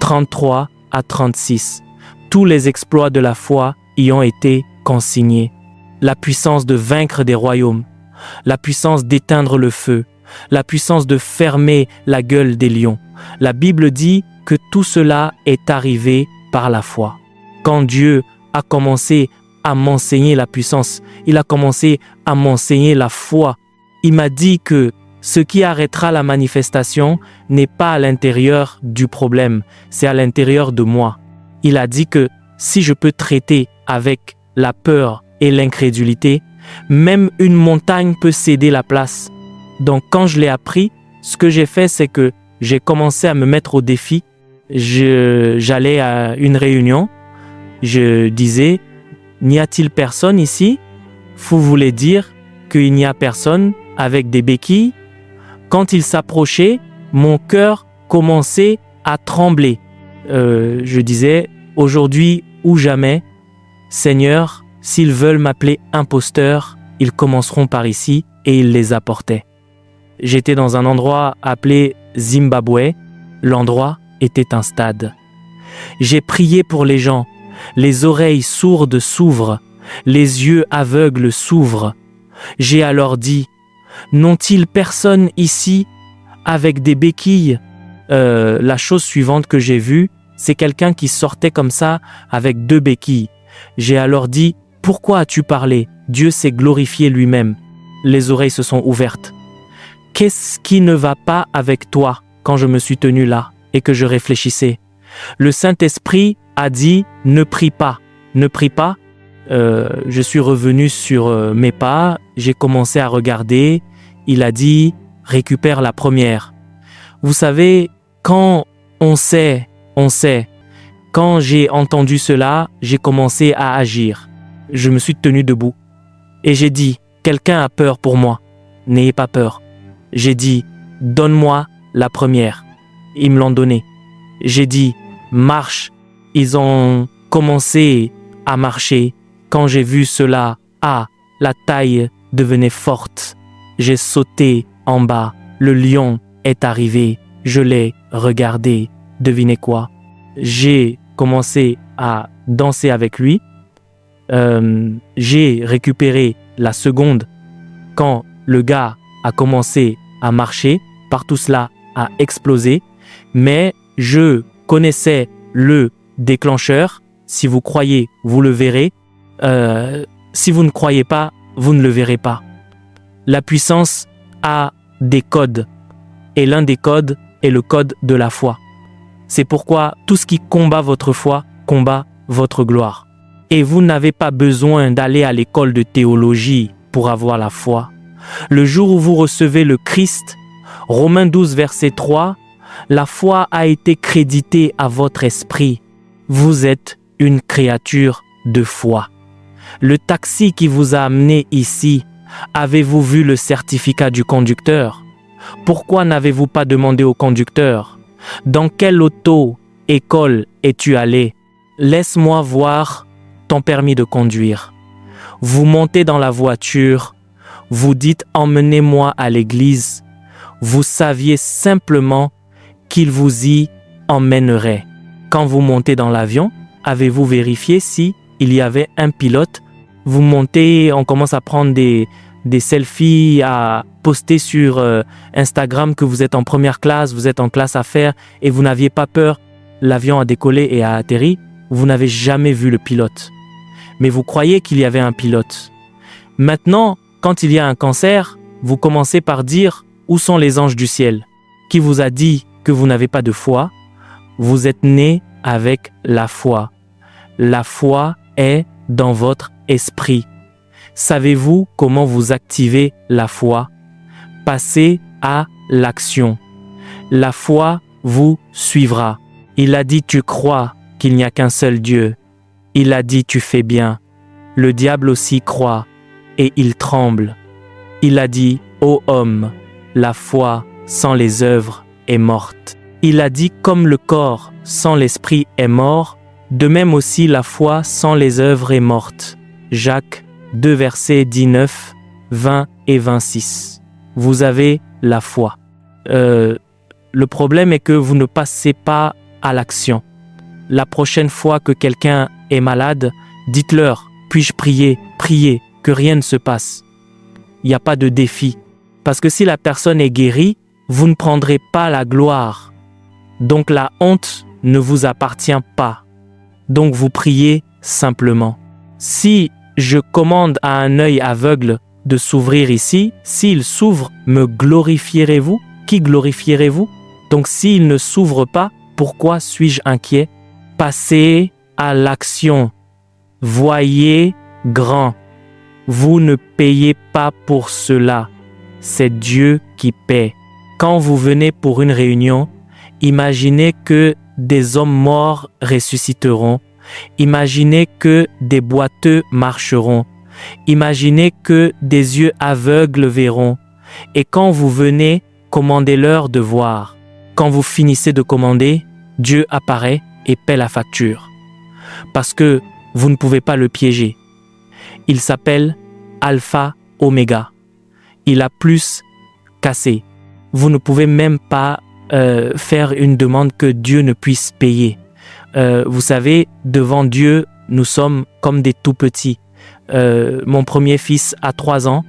33 à 36. Tous les exploits de la foi y ont été consignés. La puissance de vaincre des royaumes, la puissance d'éteindre le feu, la puissance de fermer la gueule des lions. La Bible dit que tout cela est arrivé par la foi. Quand Dieu a commencé à m'enseigner la puissance, il a commencé à m'enseigner la foi. Il m'a dit que ce qui arrêtera la manifestation n'est pas à l'intérieur du problème, c'est à l'intérieur de moi. Il a dit que si je peux traiter avec la peur et l'incrédulité, même une montagne peut céder la place. Donc quand je l'ai appris, ce que j'ai fait, c'est que j'ai commencé à me mettre au défi. J'allais à une réunion, je disais, n'y a-t-il personne ici? Vous voulez dire qu'il n'y a personne avec des béquilles? Quand il s'approchait, mon cœur commençait à trembler. Je disais, aujourd'hui ou jamais, Seigneur, s'ils veulent m'appeler imposteur, ils commenceront par ici, et il les apportait. J'étais dans un endroit appelé Zimbabwe. L'endroit était un stade. J'ai prié pour les gens. Les oreilles sourdes s'ouvrent, les yeux aveugles s'ouvrent. J'ai alors dit, n'ont-ils personne ici avec des béquilles? La chose suivante que j'ai vue, c'est quelqu'un qui sortait comme ça avec 2 béquilles. J'ai alors dit, pourquoi as-tu parlé? Dieu s'est glorifié lui-même. Les oreilles se sont ouvertes. Qu'est-ce qui ne va pas avec toi quand je me suis tenu là et que je réfléchissais? Le Saint-Esprit a dit, ne prie pas, ne prie pas. Je suis revenu sur mes pas, j'ai commencé à regarder. Il a dit, récupère la première. Vous savez, quand on sait. Quand j'ai entendu cela, j'ai commencé à agir. Je me suis tenu debout et j'ai dit, quelqu'un a peur pour moi. N'ayez pas peur. J'ai dit, donne-moi la première. Ils me l'ont donnée. J'ai dit, marche. Ils ont commencé à marcher. Quand j'ai vu cela, la taille devenait forte. J'ai sauté en bas. Le lion est arrivé. Je l'ai regardé. Devinez quoi? J'ai commencé à danser avec lui. J'ai récupéré la seconde quand le gars a commencé à marcher. Partout cela a explosé. Mais je connaissais le déclencheur. Si vous croyez, vous le verrez. Si vous ne croyez pas, vous ne le verrez pas. La puissance a des codes. Et l'un des codes est le code de la foi. C'est pourquoi tout ce qui combat votre foi combat votre gloire. Et vous n'avez pas besoin d'aller à l'école de théologie pour avoir la foi. Le jour où vous recevez le Christ, Romains 12, verset 3, la foi a été créditée à votre esprit. Vous êtes une créature de foi. Le taxi qui vous a amené ici, avez-vous vu le certificat du conducteur? Pourquoi n'avez-vous pas demandé au conducteur? Dans quelle auto-école es-tu allé? Laisse-moi voir ton permis de conduire. Vous montez dans la voiture, vous dites « Emmenez-moi à l'église ». Vous saviez simplement qu'il vous y emmènerait. Quand vous montez dans l'avion, avez-vous vérifié si il y avait un pilote? Vous montez, on commence à prendre des selfies, à poster sur Instagram que vous êtes en première classe, vous êtes en classe affaires et vous n'aviez pas peur. L'avion a décollé et a atterri. Vous n'avez jamais vu le pilote. Mais vous croyez qu'il y avait un pilote. Maintenant, quand il y a un cancer, vous commencez par dire « Où sont les anges du ciel ?» Qui vous a dit que vous n'avez pas de foi? Vous êtes né avec la foi. La foi est dans votre esprit. Savez-vous comment vous activez la foi? Passez à l'action. La foi vous suivra. Il a dit tu crois qu'il n'y a qu'un seul Dieu. Il a dit tu fais bien. Le diable aussi croit et il tremble. Il a dit ô homme, la foi sans les œuvres est morte. Il a dit comme le corps sans l'esprit est mort, de même aussi la foi sans les œuvres est morte. Jacques 2 versets 19, 20 et 26. Vous avez la foi. Le problème est que vous ne passez pas à l'action. La prochaine fois que quelqu'un est malade, dites-leur, puis-je prier, priez, que rien ne se passe. Il n'y a pas de défi. Parce que si la personne est guérie, vous ne prendrez pas la gloire. Donc la honte ne vous appartient pas. Donc vous priez simplement. Si je commande à un œil aveugle de s'ouvrir ici, s'il s'ouvre, me glorifierez-vous? Qui glorifierez-vous? Donc s'il ne s'ouvre pas, pourquoi suis-je inquiet? Passez à l'action. Voyez grand. Vous ne payez pas pour cela. C'est Dieu qui paie. Quand vous venez pour une réunion, imaginez que des hommes morts ressusciteront. Imaginez que des boiteux marcheront. Imaginez que des yeux aveugles verront. Et quand vous venez, commandez-leur de voir. Quand vous finissez de commander, Dieu apparaît et paie la facture. Parce que vous ne pouvez pas le piéger. Il s'appelle Alpha Oméga. Il a plus qu'assez. Vous ne pouvez même pas faire une demande que Dieu ne puisse payer. Vous savez, devant Dieu, nous sommes comme des tout-petits. Mon premier fils a 3 ans,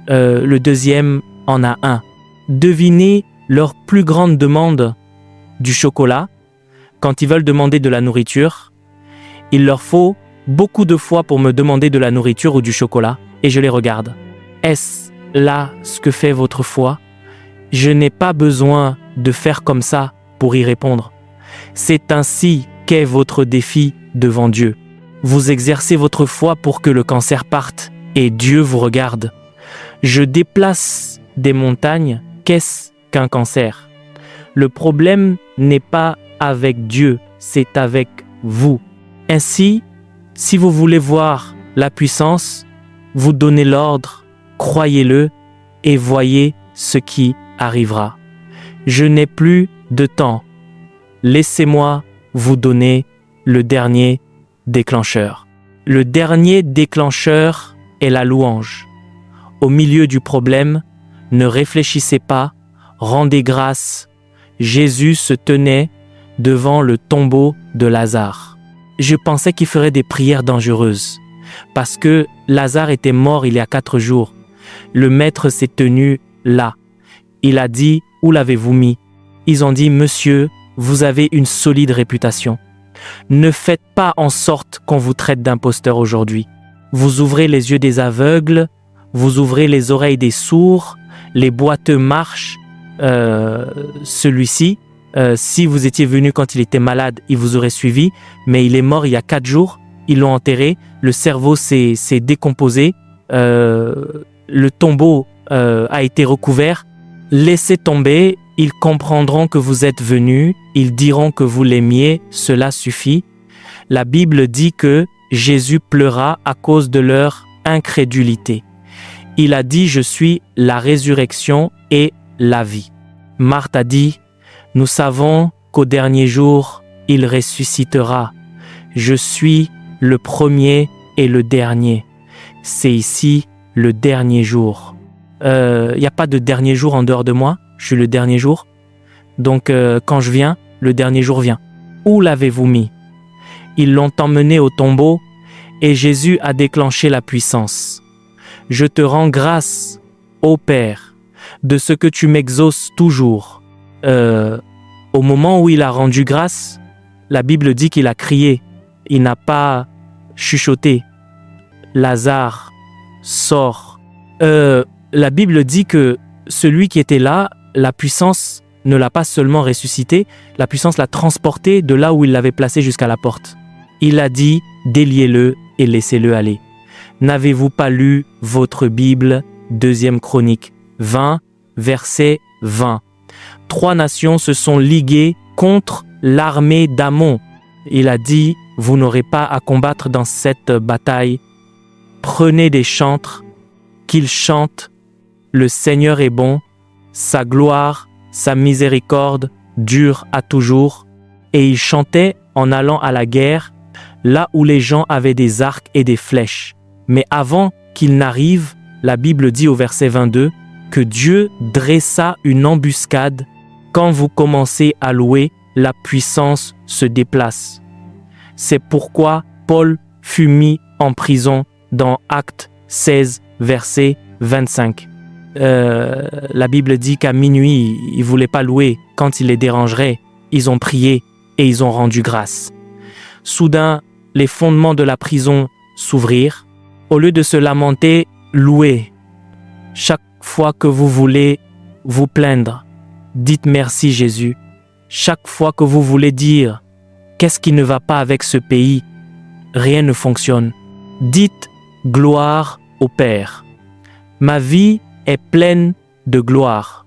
le deuxième en a 1. Devinez leur plus grande demande du chocolat. Quand ils veulent demander de la nourriture, il leur faut beaucoup de fois pour me demander de la nourriture ou du chocolat, et je les regarde. Est-ce là ce que fait votre foi? Je n'ai pas besoin de faire comme ça pour y répondre. C'est ainsi qu'est votre défi devant Dieu. Vous exercez votre foi pour que le cancer parte, et Dieu vous regarde. Je déplace des montagnes, qu'est-ce qu'un cancer? Le problème n'est pas avec Dieu, c'est avec vous. Ainsi, si vous voulez voir la puissance, vous donnez l'ordre, croyez-le et voyez ce qui arrivera. Je n'ai plus de temps. Laissez-moi vous donner le dernier déclencheur. Le dernier déclencheur est la louange. Au milieu du problème, ne réfléchissez pas, rendez grâce. Jésus se tenait devant le tombeau de Lazare. Je pensais qu'il ferait des prières dangereuses, parce que Lazare était mort il y a 4 jours. Le maître s'est tenu là. Il a dit, où l'avez-vous mis? Ils ont dit, monsieur, vous avez une solide réputation. Ne faites pas en sorte qu'on vous traite d'imposteur aujourd'hui. Vous ouvrez les yeux des aveugles, vous ouvrez les oreilles des sourds, les boiteux marchent. Celui-ci, si vous étiez venu quand il était malade, il vous aurait suivi, mais il est mort il y a 4 jours, ils l'ont enterré, le cerveau s'est décomposé, le tombeau a été recouvert. Laissez tomber, ils comprendront que vous êtes venus, ils diront que vous l'aimiez, cela suffit. La Bible dit que Jésus pleura à cause de leur incrédulité. Il a dit, je suis la résurrection et la vie. Marthe a dit, nous savons qu'au dernier jour, il ressuscitera. Je suis le premier et le dernier. C'est ici le dernier jour. Il n'y a pas de dernier jour en dehors de moi, je suis le dernier jour. Donc quand je viens, le dernier jour vient. Où l'avez-vous mis? Ils l'ont emmené au tombeau et Jésus a déclenché la puissance. Je te rends grâce, ô Père, de ce que tu m'exauces toujours. Au moment où il a rendu grâce, la Bible dit qu'il a crié. Il n'a pas chuchoté. Lazare, sors. La Bible dit que celui qui était là, la puissance ne l'a pas seulement ressuscité, la puissance l'a transporté de là où il l'avait placé jusqu'à la porte. Il a dit, déliez-le et laissez-le aller. N'avez-vous pas lu votre Bible, 2e Chronique 20, verset 20. 3 nations se sont liguées contre l'armée d'Amon. Il a dit, vous n'aurez pas à combattre dans cette bataille. Prenez des chantres, qu'ils chantent. Le Seigneur est bon, sa gloire, sa miséricorde dure à toujours. Et ils chantaient en allant à la guerre, là où les gens avaient des arcs et des flèches. Mais avant qu'ils n'arrivent, la Bible dit au verset 22, que Dieu dressa une embuscade. Quand vous commencez à louer, la puissance se déplace. C'est pourquoi Paul fut mis en prison dans Actes 16, verset 25. La Bible dit qu'à minuit, ils ne voulaient pas louer. Quand il les dérangerait, ils ont prié et ils ont rendu grâce. Soudain, les fondements de la prison s'ouvrirent. Au lieu de se lamenter, louez. Chaque fois que vous voulez vous plaindre, dites merci Jésus. Chaque fois que vous voulez dire qu'est-ce qui ne va pas avec ce pays, rien ne fonctionne. Dites gloire au Père. Ma vie est pleine de gloire.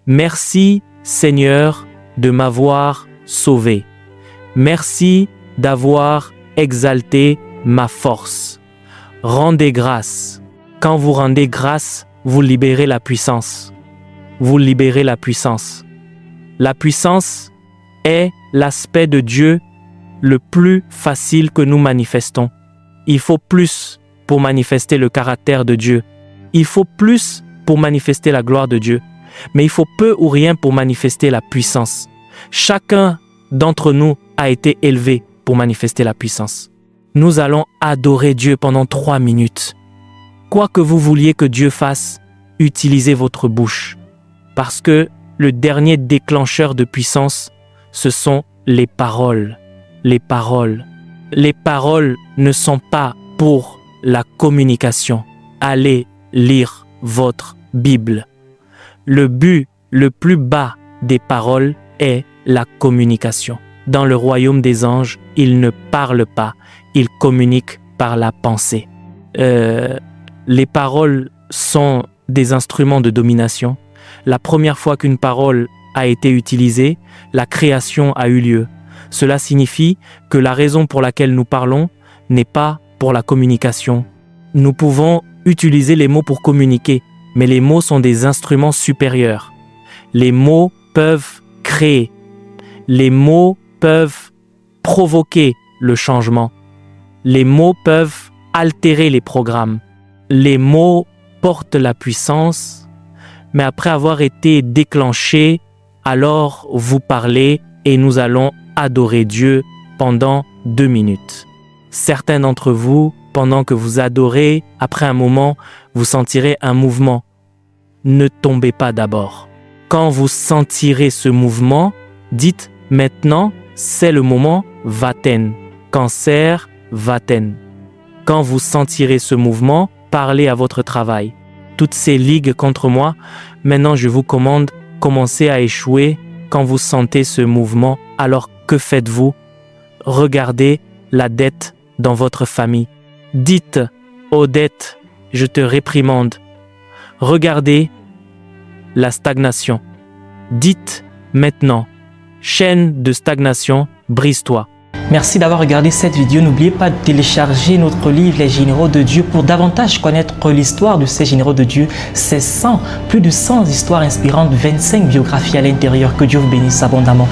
Merci Seigneur de m'avoir sauvé. Merci d'avoir exalté ma force. Rendez grâce. Quand vous rendez grâce, vous libérez la puissance. Vous libérez la puissance. La puissance est l'aspect de Dieu le plus facile que nous manifestons. Il faut plus pour manifester le caractère de Dieu. Il faut plus pour manifester la gloire de Dieu. Mais il faut peu ou rien pour manifester la puissance. Chacun d'entre nous a été élevé pour manifester la puissance. Nous allons adorer Dieu pendant 3 minutes. Quoi que vous vouliez que Dieu fasse, utilisez votre bouche. Parce que le dernier déclencheur de puissance, ce sont les paroles. Les paroles. Les paroles ne sont pas pour la communication. Allez lire votre Bible. Le but le plus bas des paroles est la communication. Dans le royaume des anges, ils ne parlent pas, ils communiquent par la pensée. Les paroles sont des instruments de domination. La première fois qu'une parole a été utilisée, la création a eu lieu. Cela signifie que la raison pour laquelle nous parlons n'est pas pour la communication. Nous pouvons utiliser les mots pour communiquer, mais les mots sont des instruments supérieurs. Les mots peuvent créer. Les mots peuvent provoquer le changement. Les mots peuvent altérer les programmes. Les mots portent la puissance, mais après avoir été déclenchés, alors vous parlez et nous allons adorer Dieu pendant 2 minutes. Certains d'entre vous, pendant que vous adorez, après un moment, vous sentirez un mouvement. Ne tombez pas d'abord. Quand vous sentirez ce mouvement, dites maintenant, c'est le moment, va-t'en. Cancer, va-t'en. Quand vous sentirez ce mouvement, parlez à votre travail. Toutes ces ligues contre moi, maintenant je vous commande, commencez à échouer quand vous sentez ce mouvement. Alors que faites-vous? Regardez la dette dans votre famille. Dites aux dettes, je te réprimande. Regardez la stagnation. Dites maintenant, chaîne de stagnation, brise-toi. Merci d'avoir regardé cette vidéo. N'oubliez pas de télécharger notre livre Les Généraux de Dieu pour davantage connaître l'histoire de ces généraux de Dieu. C'est plus de 100 histoires inspirantes, 25 biographies à l'intérieur. Que Dieu vous bénisse abondamment.